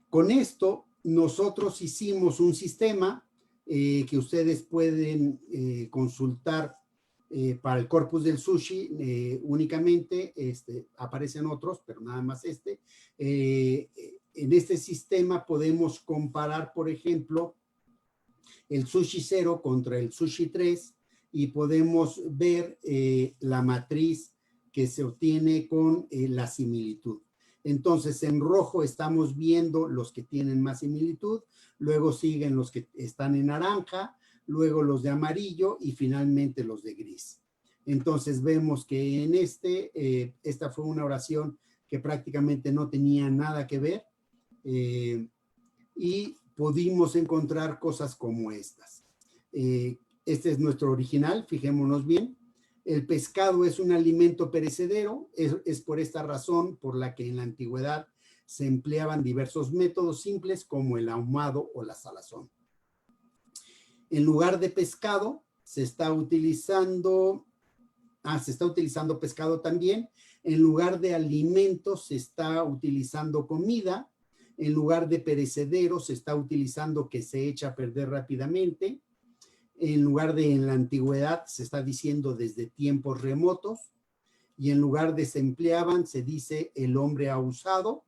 Con esto, nosotros hicimos un sistema que ustedes pueden consultar para el corpus del sushi únicamente, aparecen otros, pero nada más este. En este sistema podemos comparar, por ejemplo, el sushi 0 contra el sushi 3 y podemos ver la matriz que se obtiene con la similitud. Entonces, en rojo estamos viendo los que tienen más similitud, luego siguen los que están en naranja, luego los de amarillo y finalmente los de gris. Entonces, vemos que en esta fue una oración que prácticamente no tenía nada que ver y pudimos encontrar cosas como estas. Este es nuestro original, fijémonos bien. El pescado es un alimento perecedero, es por esta razón por la que en la antigüedad se empleaban diversos métodos simples como el ahumado o la salazón. En lugar de pescado, se está utilizando pescado también. En lugar de alimentos, se está utilizando comida. En lugar de perecedero, se está utilizando que se echa a perder rápidamente. En lugar de en la antigüedad, se está diciendo desde tiempos remotos. Y en lugar de se empleaban, se dice el hombre ha usado.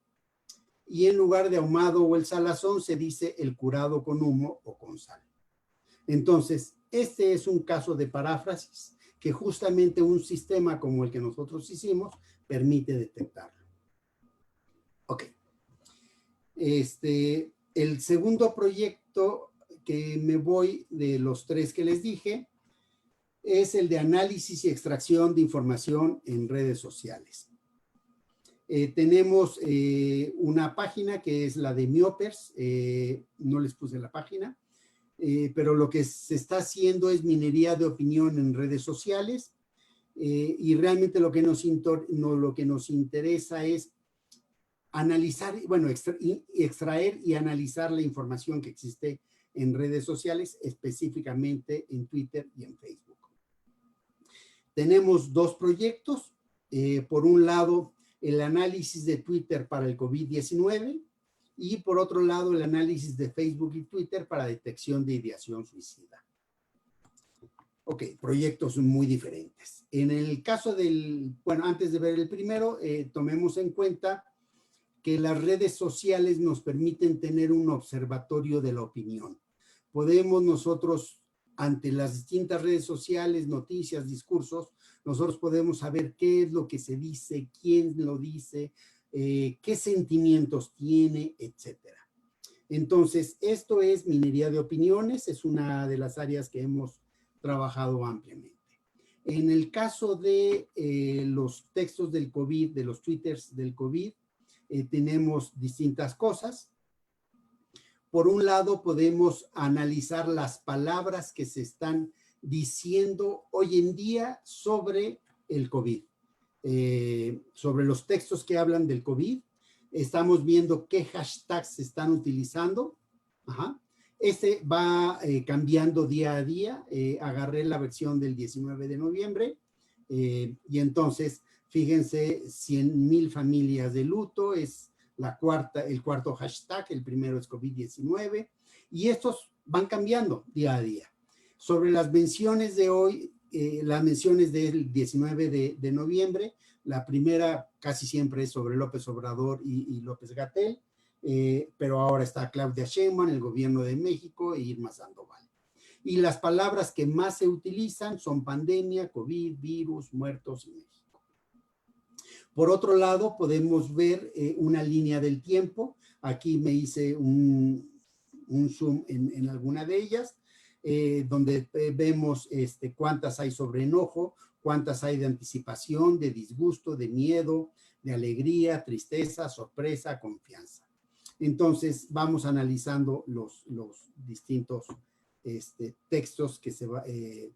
Y en lugar de ahumado o el salazón, se dice el curado con humo o con sal. Entonces, este es un caso de paráfrasis que justamente un sistema como el que nosotros hicimos permite detectarlo. Ok. El segundo proyecto que me voy de los tres que les dije es el de análisis y extracción de información en redes sociales. Tenemos una página que es la de Miopers, no les puse la página, pero lo que se está haciendo es minería de opinión en redes sociales y realmente lo que nos interesa es analizar, bueno, extraer y analizar la información que existe en redes sociales, específicamente en Twitter y en Facebook. Tenemos dos proyectos. Por un lado, el análisis de Twitter para el COVID-19 y por otro lado, el análisis de Facebook y Twitter para detección de ideación suicida. Ok, proyectos muy diferentes. En el caso bueno, antes de ver el primero, tomemos en cuenta que las redes sociales nos permiten tener un observatorio de la opinión. Podemos nosotros, ante las distintas redes sociales, noticias, discursos, nosotros podemos saber qué es lo que se dice, quién lo dice, qué sentimientos tiene, etcétera. Entonces, esto es minería de opiniones, es una de las áreas que hemos trabajado ampliamente. En el caso de los textos del COVID, de los twitters del COVID, tenemos distintas cosas. Por un lado, podemos analizar las palabras que se están diciendo hoy en día sobre el COVID, sobre los textos que hablan del COVID. Estamos viendo qué hashtags se están utilizando. Ajá. Este va cambiando día a día. Agarré la versión del 19 de noviembre y entonces, fíjense, 100,000 familias de luto, es el cuarto hashtag, el primero es COVID-19, y estos van cambiando día a día. Sobre las menciones de hoy, las menciones del 19 de noviembre, la primera casi siempre es sobre López Obrador y López-Gatell, pero ahora está Claudia Sheinbaum, el gobierno de México, e Irma Sandoval. Y las palabras que más se utilizan son pandemia, COVID, virus, muertos y México. Por otro lado, podemos ver una línea del tiempo. Aquí me hice un zoom en alguna de ellas, donde vemos cuántas hay sobre enojo, cuántas hay de anticipación, de disgusto, de miedo, de alegría, tristeza, sorpresa, confianza. Entonces, vamos analizando los distintos textos,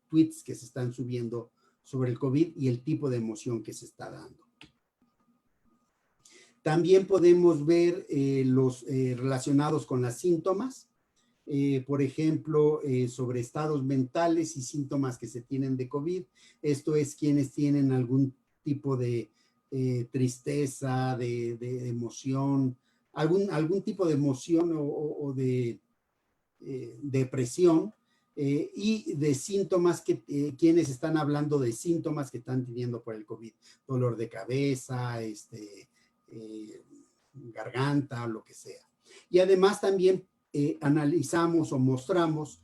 tweets que se están subiendo sobre el COVID y el tipo de emoción que se está dando. También podemos ver los relacionados con los síntomas, por ejemplo, sobre estados mentales y síntomas que se tienen de COVID. Esto es quienes tienen algún tipo de tristeza, de emoción, algún tipo de emoción o de depresión, y de síntomas quienes están hablando de síntomas que están teniendo por el COVID, dolor de cabeza, garganta, lo que sea. Y además también analizamos o mostramos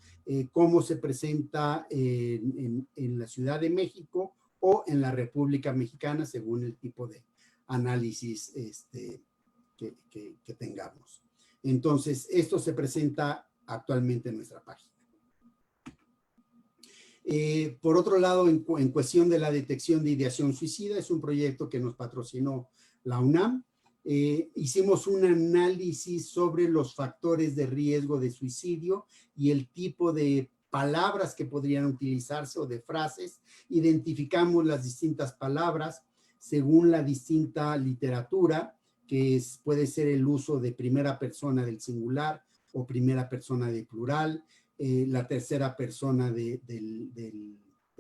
cómo se presenta en la Ciudad de México o en la República Mexicana, según el tipo de análisis que tengamos. Entonces, esto se presenta actualmente en nuestra página. Por otro lado, en cuestión de la detección de ideación suicida, es un proyecto que nos patrocinó la UNAM. Hicimos un análisis sobre los factores de riesgo de suicidio y el tipo de palabras que podrían utilizarse o de frases. Identificamos las distintas palabras según la distinta literatura, que puede ser el uso de primera persona del singular o primera persona de plural, la tercera persona del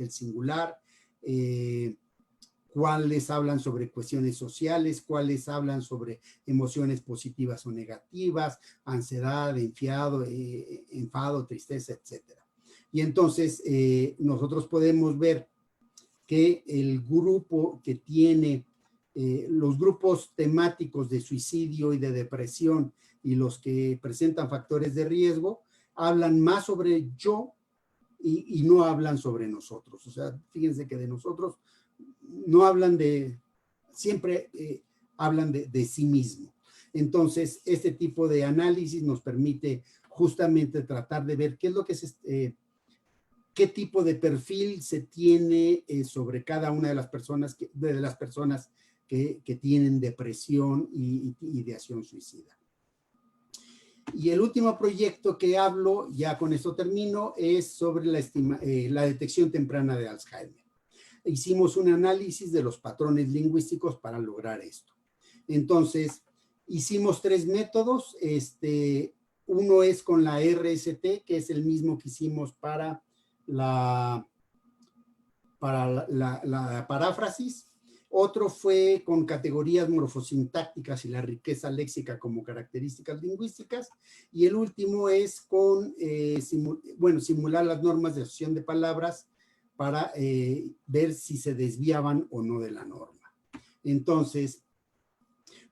singular, cuáles hablan sobre cuestiones sociales, cuáles hablan sobre emociones positivas o negativas, ansiedad, enfado, tristeza, etc. Y entonces nosotros podemos ver que el grupo que tiene los grupos temáticos de suicidio y de depresión y los que presentan factores de riesgo hablan más sobre yo y no hablan sobre nosotros. O sea, fíjense que de nosotros no hablan siempre hablan de sí mismo. Entonces, este tipo de análisis nos permite justamente tratar de ver qué es lo que qué tipo de perfil se tiene sobre cada una de las personas que tienen depresión y ideación suicida. Y el último proyecto que hablo, ya con esto termino, es sobre la detección temprana de Alzheimer. Hicimos un análisis de los patrones lingüísticos para lograr esto. Entonces, hicimos 3 métodos. Uno es con la RST, que es el mismo que hicimos para la paráfrasis. Otro fue con categorías morfosintácticas y la riqueza léxica como características lingüísticas. Y el último es con simular las normas de asociación de palabras para ver si se desviaban o no de la norma. Entonces,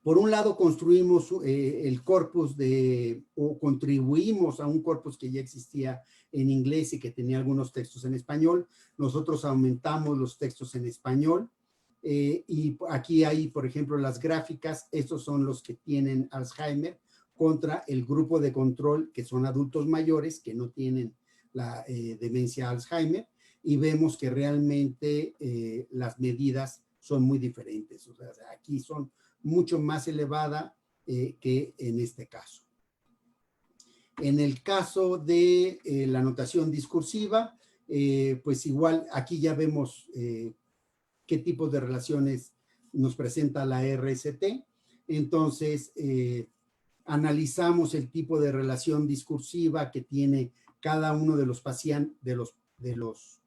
por un lado construimos el corpus o contribuimos a un corpus que ya existía en inglés y que tenía algunos textos en español. Nosotros aumentamos los textos en español. Y aquí hay, por ejemplo, las gráficas. Estos son los que tienen Alzheimer contra el grupo de control, que son adultos mayores que no tienen la demencia Alzheimer, y vemos que realmente las medidas son muy diferentes. O sea, aquí son mucho más elevada que en este caso. En el caso de la notación discursiva, pues igual aquí ya vemos qué tipos de relaciones nos presenta la RST. Entonces, analizamos el tipo de relación discursiva que tiene cada uno de los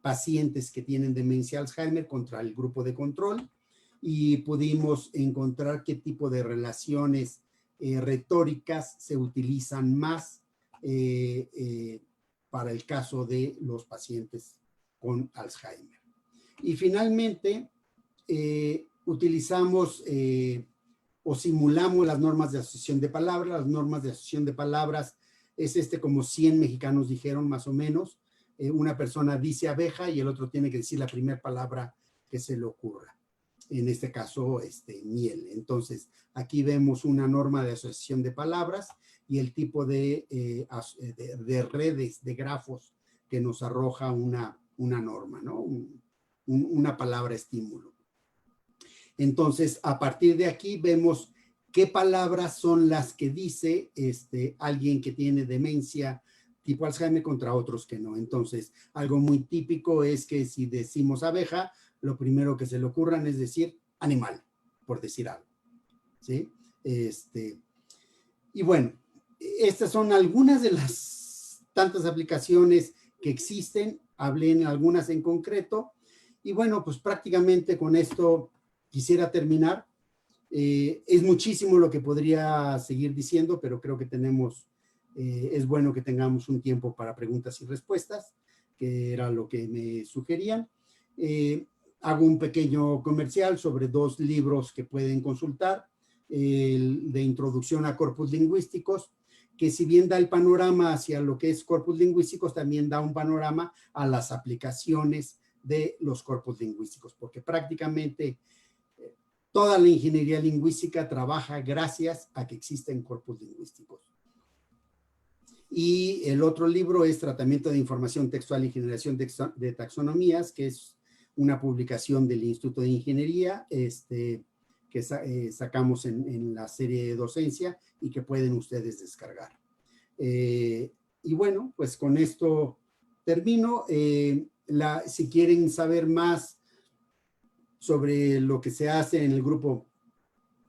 pacientes que tienen demencia Alzheimer contra el grupo de control, y pudimos encontrar qué tipo de relaciones retóricas se utilizan más para el caso de los pacientes con Alzheimer. Y finalmente, utilizamos o simulamos las normas de asociación de palabras. Las normas de asociación de palabras es como 100 mexicanos dijeron más o menos. Una persona dice abeja y el otro tiene que decir la primera palabra que se le ocurra. En este caso, miel. Entonces, aquí vemos una norma de asociación de palabras y el tipo de redes, de grafos que nos arroja una norma, ¿no? Una palabra estímulo. Entonces, a partir de aquí vemos qué palabras son las que dice alguien que tiene demencia tipo Alzheimer contra otros que no. Entonces, algo muy típico es que si decimos abeja, lo primero que se le ocurran es decir animal, por decir algo, ¿sí? Y bueno, estas son algunas de las tantas aplicaciones que existen. Hablé en algunas en concreto. Y bueno, pues prácticamente con esto quisiera terminar. Es muchísimo lo que podría seguir diciendo, pero creo que es bueno que tengamos un tiempo para preguntas y respuestas, que era lo que me sugerían. Hago un pequeño comercial sobre 2 libros que pueden consultar. El de Introducción a Corpus Lingüísticos, que si bien da el panorama hacia lo que es corpus lingüísticos, también da un panorama a las aplicaciones de los corpus lingüísticos, porque prácticamente toda la ingeniería lingüística trabaja gracias a que existen corpus lingüísticos. Y el otro libro es Tratamiento de Información Textual y Generación de Taxonomías, que es una publicación del Instituto de Ingeniería, que sacamos en la serie de docencia y que pueden ustedes descargar. Y bueno, pues con esto termino. Si quieren saber más sobre lo que se hace en el grupo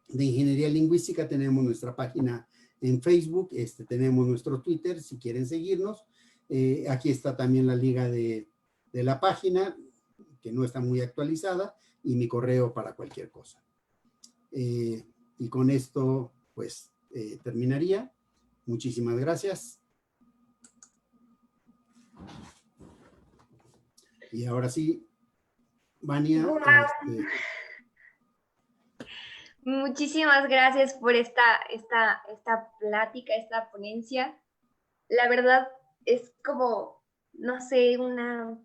de Ingeniería Lingüística, tenemos nuestra página en Facebook, tenemos nuestro Twitter, si quieren seguirnos. Aquí está también la liga de la página, que no está muy actualizada, y mi correo para cualquier cosa. Y con esto, pues, terminaría. Muchísimas gracias. Y ahora sí, Vania. Muchísimas gracias por esta plática, esta ponencia. La verdad es como, no sé, una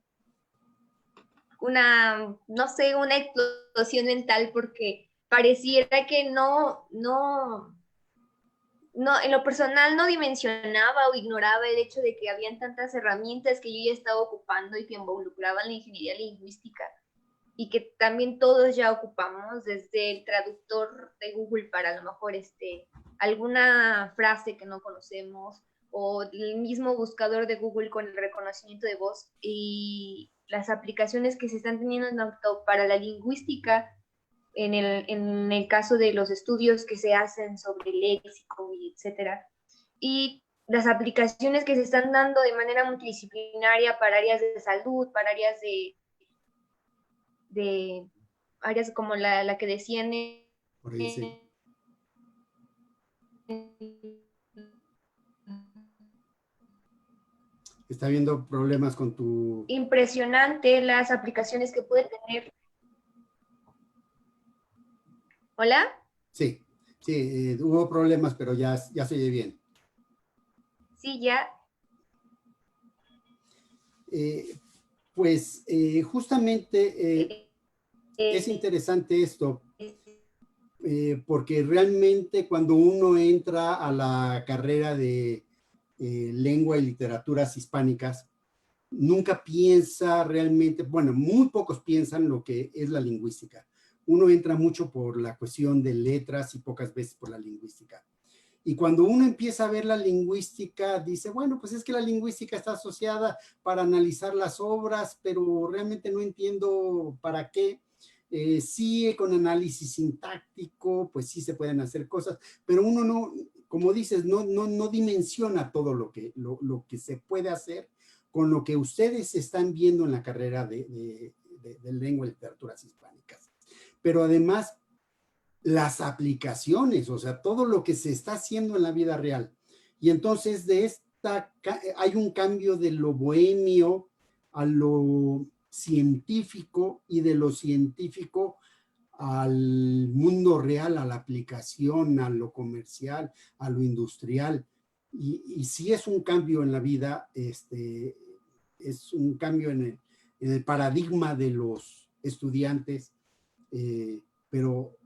explosión mental, porque pareciera que no, en lo personal no dimensionaba o ignoraba el hecho de que habían tantas herramientas que yo ya estaba ocupando y que involucraban la ingeniería lingüística, y que también todos ya ocupamos, desde el traductor de Google para a lo mejor alguna frase que no conocemos, o el mismo buscador de Google con el reconocimiento de voz, y las aplicaciones que se están teniendo tanto para la lingüística, en el caso de los estudios que se hacen sobre léxico y etcétera, y las aplicaciones que se están dando de manera multidisciplinaria para áreas de salud, para áreas de áreas como la que decían Por ahí sí. Está habiendo problemas con tu... Impresionante las aplicaciones que puede tener. ¿Hola? Sí, hubo problemas, pero ya se oye bien. Sí, ya. Pues justamente es interesante esto, porque realmente cuando uno entra a la carrera de lengua y literaturas hispánicas, nunca piensa realmente, bueno, muy pocos piensan lo que es la lingüística. Uno entra mucho por la cuestión de letras y pocas veces por la lingüística. Y cuando uno empieza a ver la lingüística, dice, bueno, pues es que la lingüística está asociada para analizar las obras, pero realmente no entiendo para qué. Sí, con análisis sintáctico, pues sí se pueden hacer cosas, pero uno no, como dices, no dimensiona todo lo que se puede hacer con lo que ustedes están viendo en la carrera de lengua y literaturas hispánicas. Pero además, las aplicaciones, o sea, todo lo que se está haciendo en la vida real. Y entonces hay un cambio de lo bohemio a lo científico y de lo científico al mundo real, a la aplicación, a lo comercial, a lo industrial. Y sí es un cambio en la vida, es un cambio en el paradigma de los estudiantes, pero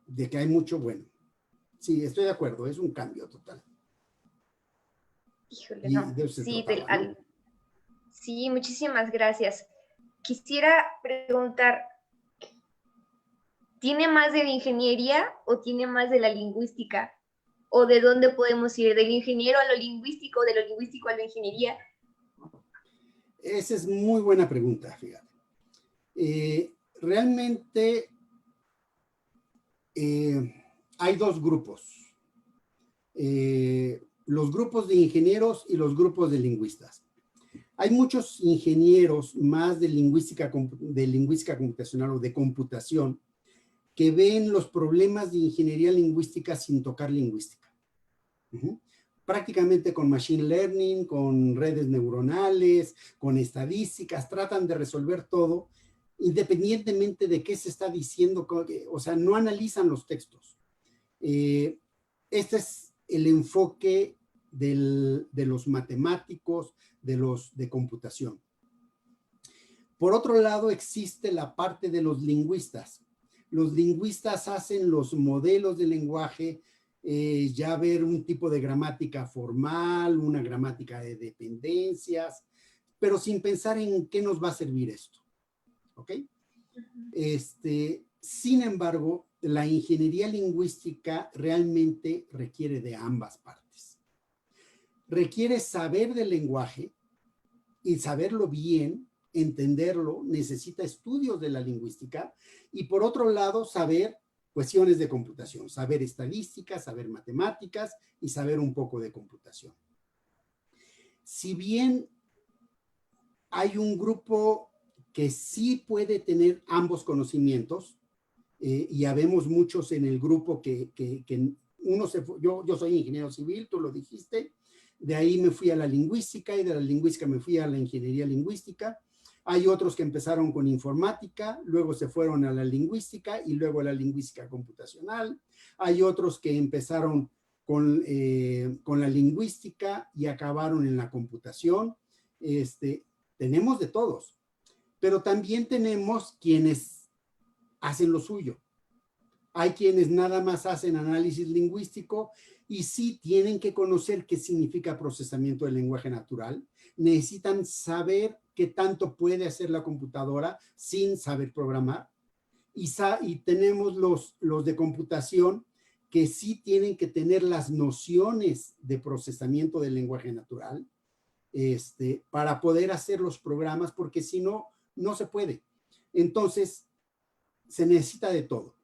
de que hay mucho, bueno, sí, estoy de acuerdo, es un cambio total. Híjole, Y no. de eso se Sí, trataba, ¿no? sí, muchísimas gracias. Quisiera preguntar, ¿tiene más de la ingeniería o tiene más de la lingüística? ¿O de dónde podemos ir? ¿Del ingeniero a lo lingüístico, de lo lingüístico a la ingeniería? Esa es muy buena pregunta, fíjate. Realmente hay dos grupos. Los grupos de ingenieros y los grupos de lingüistas. Hay muchos ingenieros más de lingüística computacional o de computación que ven los problemas de ingeniería lingüística sin tocar lingüística. Prácticamente con machine learning, con redes neuronales, con estadísticas, tratan de resolver todo independientemente de qué se está diciendo, o sea, no analizan los textos. Este es el enfoque de los matemáticos, de computación. Por otro lado, existe la parte de los lingüistas. Los lingüistas hacen los modelos de lenguaje, ya ver un tipo de gramática formal, una gramática de dependencias, pero sin pensar en qué nos va a servir esto. ¿Ok? Sin embargo, la ingeniería lingüística realmente requiere de ambas partes. Requiere saber del lenguaje y saberlo bien, entenderlo, necesita estudios de la lingüística y por otro lado saber cuestiones de computación, saber estadísticas, saber matemáticas y saber un poco de computación. Si bien hay un grupo que sí puede tener ambos conocimientos, y habemos muchos en el grupo que uno se fue, yo soy ingeniero civil, tú lo dijiste, de ahí me fui a la lingüística y de la lingüística me fui a la ingeniería lingüística. Hay otros que empezaron con informática, luego se fueron a la lingüística y luego a la lingüística computacional. Hay otros que empezaron con la lingüística y acabaron en la computación. Tenemos de todos, pero también tenemos quienes hacen lo suyo. Hay quienes nada más hacen análisis lingüístico y sí tienen que conocer qué significa procesamiento del lenguaje natural. Necesitan saber qué tanto puede hacer la computadora sin saber programar. Y tenemos los de computación que sí tienen que tener las nociones de procesamiento del lenguaje natural para poder hacer los programas, porque si no, no se puede. Entonces, se necesita de todo.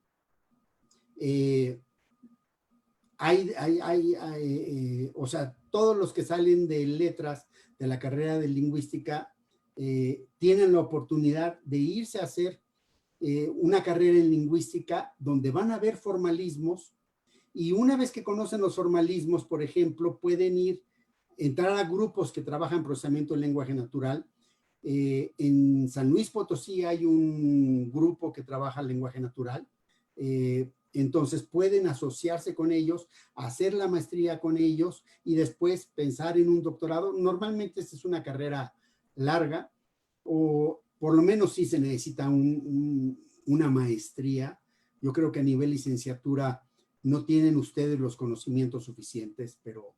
O sea, todos los que salen de letras de la carrera de lingüística tienen la oportunidad de irse a hacer una carrera en lingüística donde van a ver formalismos y una vez que conocen los formalismos, por ejemplo, pueden entrar a grupos que trabajan procesamiento del lenguaje natural. En San Luis Potosí hay un grupo que trabaja el lenguaje natural. Entonces pueden asociarse con ellos, hacer la maestría con ellos y después pensar en un doctorado. Normalmente esta es una carrera larga o por lo menos sí se necesita una maestría. Yo creo que a nivel licenciatura no tienen ustedes los conocimientos suficientes, pero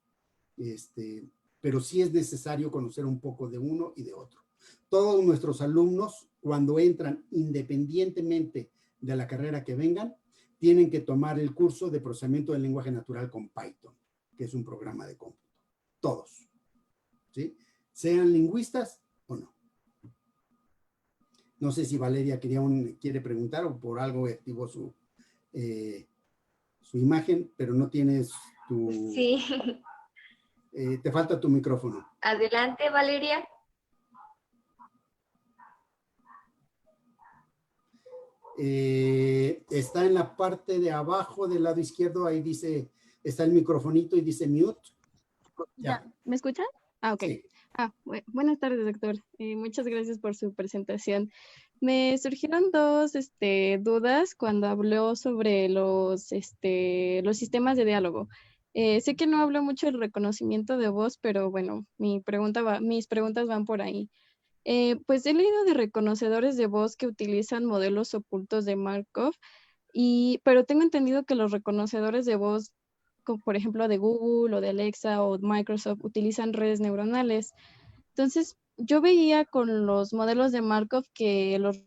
sí es necesario conocer un poco de uno y de otro. Todos nuestros alumnos, cuando entran independientemente de la carrera que vengan, tienen que tomar el curso de procesamiento del lenguaje natural con Python, que es un programa de cómputo. Todos. ¿Sí? Sean lingüistas o no. No sé si Valeria quiere preguntar o por algo activó su imagen, pero no tienes Sí. Te falta tu micrófono. Adelante, Valeria. Está en la parte de abajo del lado izquierdo, ahí dice, está el microfonito y dice mute. Ya. ¿Me escuchan? Ah, ok. Sí. Buenas tardes, doctor. Muchas gracias por su presentación. Me surgieron dos dudas cuando habló sobre los sistemas de diálogo. Sé que no habló mucho del reconocimiento de voz, pero bueno, mis preguntas van por ahí. Pues he leído de reconocedores de voz que utilizan modelos ocultos de Markov, pero tengo entendido que los reconocedores de voz, como por ejemplo de Google o de Alexa o Microsoft, utilizan redes neuronales. Entonces, yo veía con los modelos de Markov que los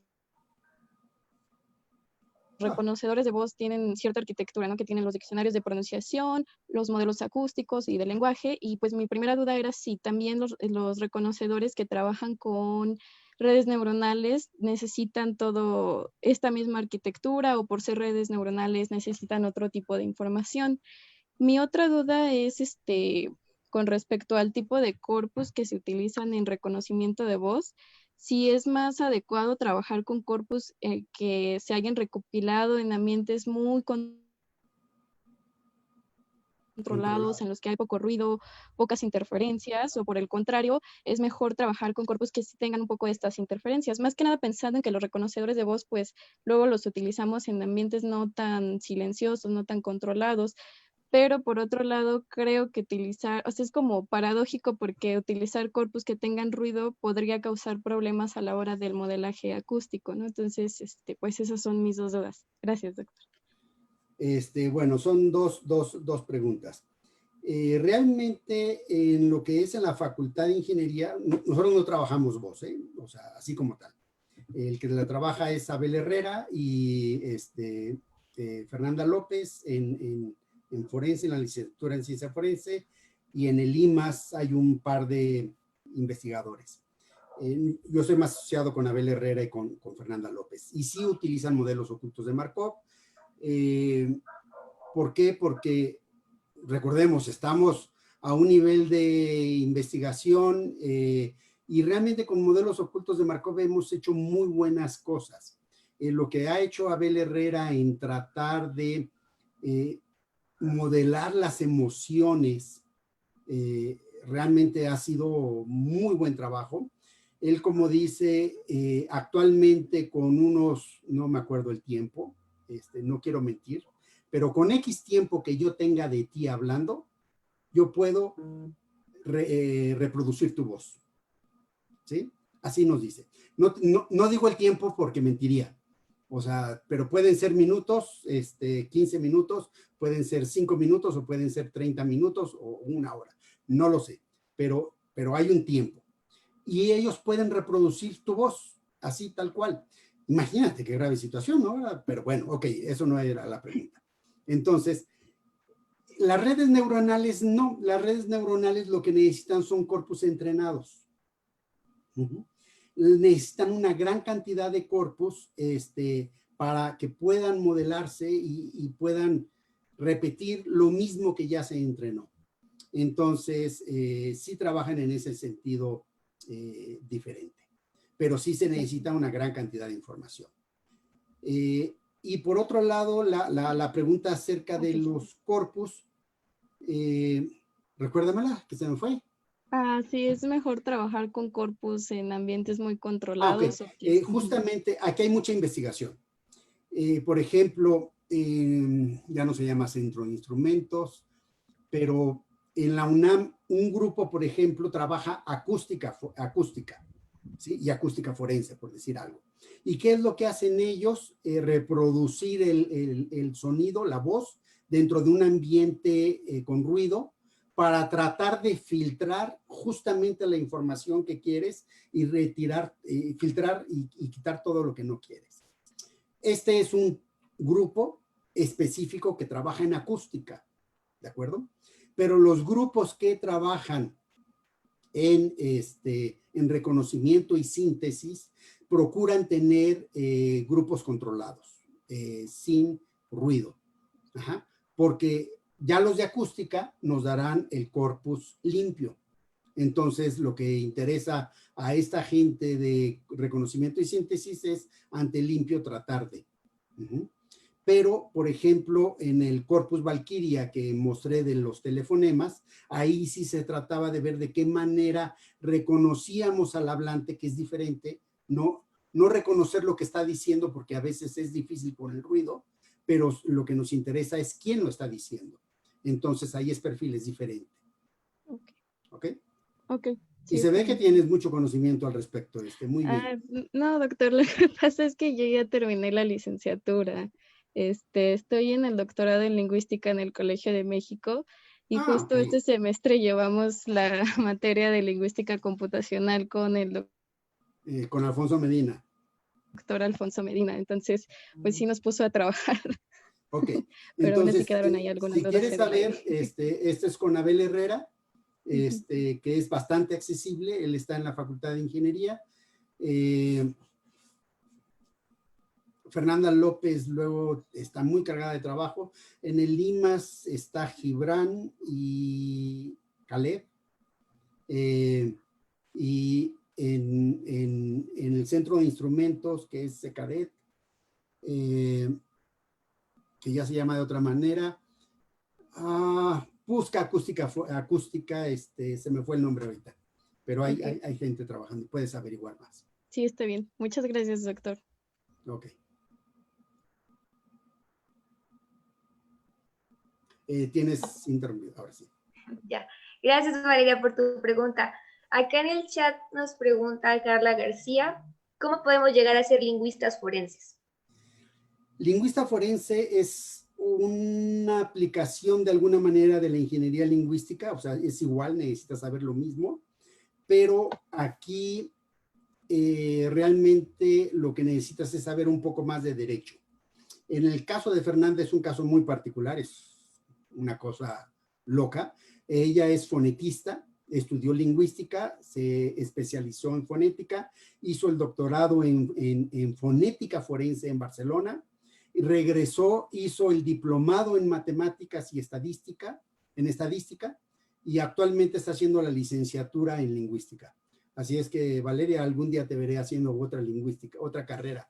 reconocedores de voz tienen cierta arquitectura, ¿no? Que tienen los diccionarios de pronunciación, los modelos acústicos y de lenguaje. Y pues mi primera duda era si también los reconocedores que trabajan con redes neuronales necesitan todo esta misma arquitectura o por ser redes neuronales necesitan otro tipo de información. Mi otra duda es con respecto al tipo de corpus que se utilizan en reconocimiento de voz, si es más adecuado trabajar con corpus que se hayan recopilado en ambientes muy controlados, en los que hay poco ruido, pocas interferencias, o por el contrario, es mejor trabajar con corpus que sí tengan un poco de estas interferencias. Más que nada pensando en que los reconocedores de voz, pues luego los utilizamos en ambientes no tan silenciosos, no tan controlados. Pero por otro lado, creo que es como paradójico porque utilizar corpus que tengan ruido podría causar problemas a la hora del modelaje acústico, ¿no? Entonces, pues esas son mis dos dudas. Gracias, doctor. Bueno, son dos preguntas. Realmente, en lo que es en la Facultad de Ingeniería, nosotros no trabajamos voz, o sea, así como tal. El que la trabaja es Abel Herrera y Fernanda López en forense, en la licenciatura en ciencia forense, y en el IMAS hay un par de investigadores. Yo soy más asociado con Abel Herrera y con Fernanda López, y sí utilizan modelos ocultos de Markov. ¿Por qué? Porque, recordemos, estamos a un nivel de investigación y realmente con modelos ocultos de Markov hemos hecho muy buenas cosas. Lo que ha hecho Abel Herrera en tratar de modelar las emociones realmente ha sido muy buen trabajo. Él, como dice, actualmente con unos, no me acuerdo el tiempo, no quiero mentir, pero con X tiempo que yo tenga de ti hablando, yo puedo reproducir tu voz. ¿Sí? Así nos dice. No digo el tiempo porque mentiría. O sea, pero pueden ser minutos, 15 minutos, pueden ser 5 minutos o pueden ser 30 minutos o una hora. No lo sé, pero hay un tiempo. Y ellos pueden reproducir tu voz, así tal cual. Imagínate qué grave situación, ¿no? Pero bueno, ok, eso no era la pregunta. Entonces, las redes neuronales no. Las redes neuronales lo que necesitan son corpus entrenados. Necesitan una gran cantidad de corpus para que puedan modelarse y puedan repetir lo mismo que ya se entrenó. Entonces, sí trabajan en ese sentido diferente, pero sí se necesita una gran cantidad de información. Y por otro lado, la pregunta acerca de los corpus, recuérdamela, que se me fue. Sí, es mejor trabajar con corpus en ambientes muy controlados. Okay. Justamente aquí hay mucha investigación. Por ejemplo, ya no se llama Centro de Instrumentos, pero en la UNAM un grupo, por ejemplo, trabaja acústica, ¿sí? Y acústica forense, por decir algo. ¿Y qué es lo que hacen ellos? Reproducir el sonido, la voz, dentro de un ambiente con ruido, para tratar de filtrar justamente la información que quieres y filtrar y quitar todo lo que no quieres. Este es un grupo específico que trabaja en acústica, ¿de acuerdo? Pero los grupos que trabajan en reconocimiento y síntesis procuran tener grupos controlados, sin ruido. Ajá. Porque Ya los de acústica nos darán el corpus limpio. Entonces, lo que interesa a esta gente de reconocimiento y síntesis es ante limpio tratar de. Pero, por ejemplo, en el corpus Valkyria que mostré de los telefonemas, ahí sí se trataba de ver de qué manera reconocíamos al hablante, que es diferente, no reconocer lo que está diciendo, porque a veces es difícil por el ruido, pero lo que nos interesa es quién lo está diciendo. Entonces, ahí es perfil, es diferente. ¿Ok? Ok. Y Sí, se ve bien. que tienes mucho conocimiento al respecto. Muy bien. No, doctor, lo que pasa es que yo ya terminé la licenciatura. Estoy en el doctorado en lingüística en el Colegio de México y Ok. justo este semestre llevamos la materia de lingüística computacional con el Con Alfonso Medina. doctor Alfonso Medina. Entonces, pues sí nos puso a trabajar, Ok. pero aún así Entonces, quedaron ahí algunas si dudas quieres en el aire. saber, este es con Abel Herrera, que es bastante accesible. Él está en la Facultad de Ingeniería. Fernanda López luego está muy cargada de trabajo. En el Limas está Gibran y Caleb. Y en el Centro de Instrumentos, que es Secaret, que ya se llama de otra manera. Busca acústica, se me fue el nombre ahorita. Pero hay gente trabajando, puedes averiguar más. Sí, está bien. Muchas gracias, doctor. Ok. Tienes interrumpido, ahora sí. Ya. Gracias, Valeria, por tu pregunta. Acá en el chat nos pregunta Carla García, ¿cómo podemos llegar a ser lingüistas forenses? Lingüista forense es una aplicación de alguna manera de la ingeniería lingüística, o sea, es igual, necesitas saber lo mismo, pero aquí realmente lo que necesitas es saber un poco más de derecho. En el caso de Fernanda es un caso muy particular, es una cosa loca. Ella es fonetista, estudió lingüística, se especializó en fonética, hizo el doctorado en fonética forense en Barcelona, y regresó, hizo el diplomado en matemáticas y estadística, y actualmente está haciendo la licenciatura en lingüística. Así es que, Valeria, algún día te veré haciendo otra lingüística, otra carrera.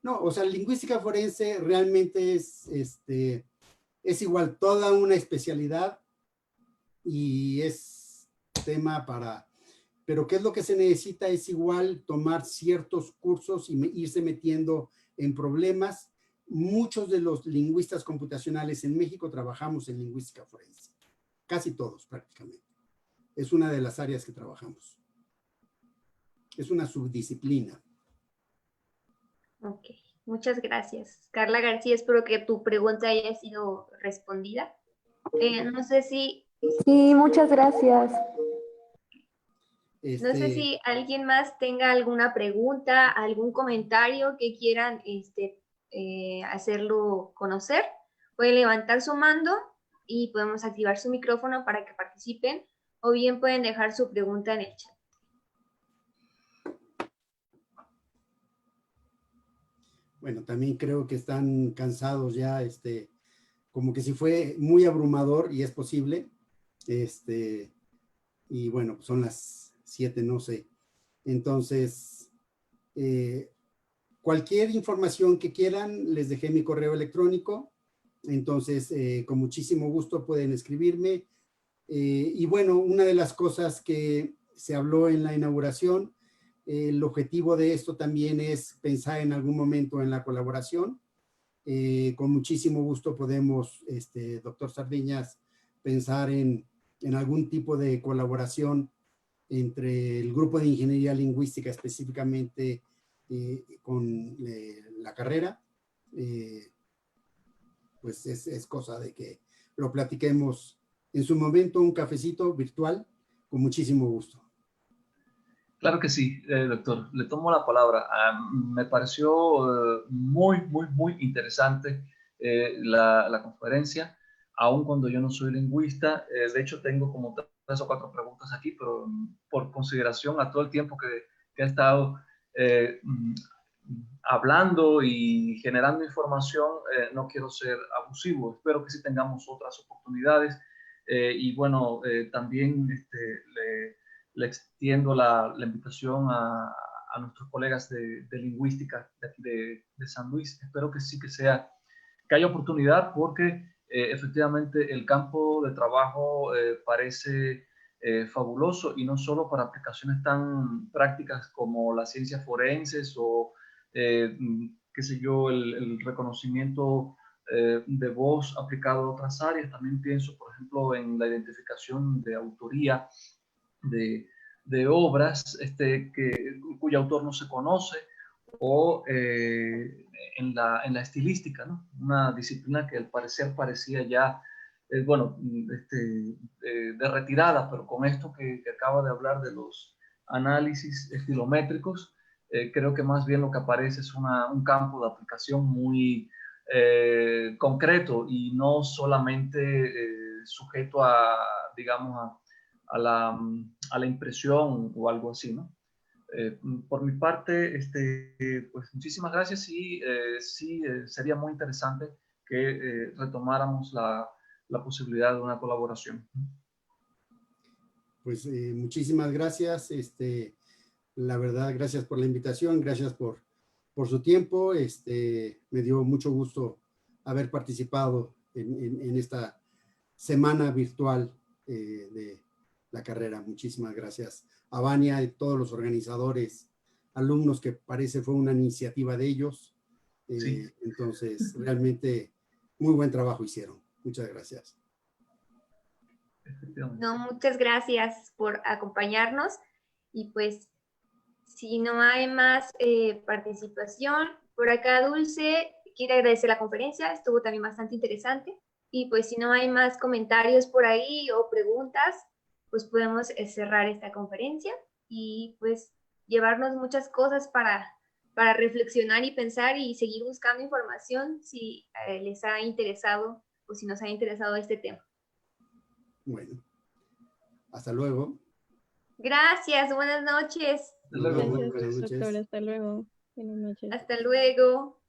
No, o sea, lingüística forense realmente es igual, toda una especialidad y es tema pero ¿qué es lo que se necesita? Es igual tomar ciertos cursos y irse metiendo en problemas. Muchos de los lingüistas computacionales en México trabajamos en lingüística forense, casi todos prácticamente. Es una de las áreas que trabajamos. Es una subdisciplina. Ok, muchas gracias. Carla García, espero que tu pregunta haya sido respondida. No sé si... Sí, muchas gracias. No sé si alguien más tenga alguna pregunta, algún comentario que quieran hacerlo conocer. Pueden levantar su mando y podemos activar su micrófono para que participen, o bien pueden dejar su pregunta en el chat. Bueno, también creo que están cansados ya, como que si fue muy abrumador y es posible. Y bueno, pues son las 7, no sé. Entonces, cualquier información que quieran, les dejé mi correo electrónico. Entonces, con muchísimo gusto pueden escribirme. Y bueno, una de las cosas que se habló en la inauguración, el objetivo de esto también es pensar en algún momento en la colaboración. Con muchísimo gusto podemos, doctor Sardiñas, pensar en algún tipo de colaboración entre el grupo de ingeniería lingüística específicamente con la carrera. Pues es cosa de que lo platiquemos en su momento, un cafecito virtual, con muchísimo gusto. Claro que sí, doctor. Le tomo la palabra. Me pareció muy, muy, muy interesante la conferencia, aun cuando yo no soy lingüista. De hecho, tengo como 3 o 4 preguntas aquí, pero por consideración a todo el tiempo que ha estado, hablando y generando información, no quiero ser abusivo. Espero que sí tengamos otras oportunidades. Y bueno, también le extiendo la invitación a nuestros colegas de lingüística de aquí de San Luis. Espero que sí que haya oportunidad, porque efectivamente el campo de trabajo parece fabuloso, y no solo para aplicaciones tan prácticas como las ciencias forenses o, qué sé yo, el reconocimiento de voz aplicado a otras áreas. También pienso, por ejemplo, en la identificación de autoría de obras cuyo autor no se conoce, o en la estilística, ¿no? Una disciplina que al parecer parecía ya, de retirada, pero con esto que acaba de hablar de los análisis estilométricos, creo que más bien lo que aparece es un campo de aplicación muy concreto, y no solamente sujeto digamos, a la impresión o algo así, ¿no? Por mi parte, pues muchísimas gracias, y sí, sería muy interesante que retomáramos la posibilidad de una colaboración. Pues muchísimas gracias. La verdad, gracias por la invitación, gracias por su tiempo. Me dio mucho gusto haber participado en esta semana virtual de la carrera. Muchísimas gracias a Vania y todos los organizadores, alumnos, que parece fue una iniciativa de ellos. Sí. Entonces, realmente muy buen trabajo hicieron. Muchas gracias. No, muchas gracias por acompañarnos, y pues si no hay más participación, por acá Dulce quiere agradecer la conferencia, estuvo también bastante interesante, y pues si no hay más comentarios por ahí o preguntas, pues podemos cerrar esta conferencia y pues llevarnos muchas cosas para reflexionar y pensar y seguir buscando información si les ha interesado o si nos ha interesado este tema. Bueno, hasta luego. Gracias, buenas noches. Gracias, Buenas noches. doctora. Hasta luego. Buenas noches. Hasta luego.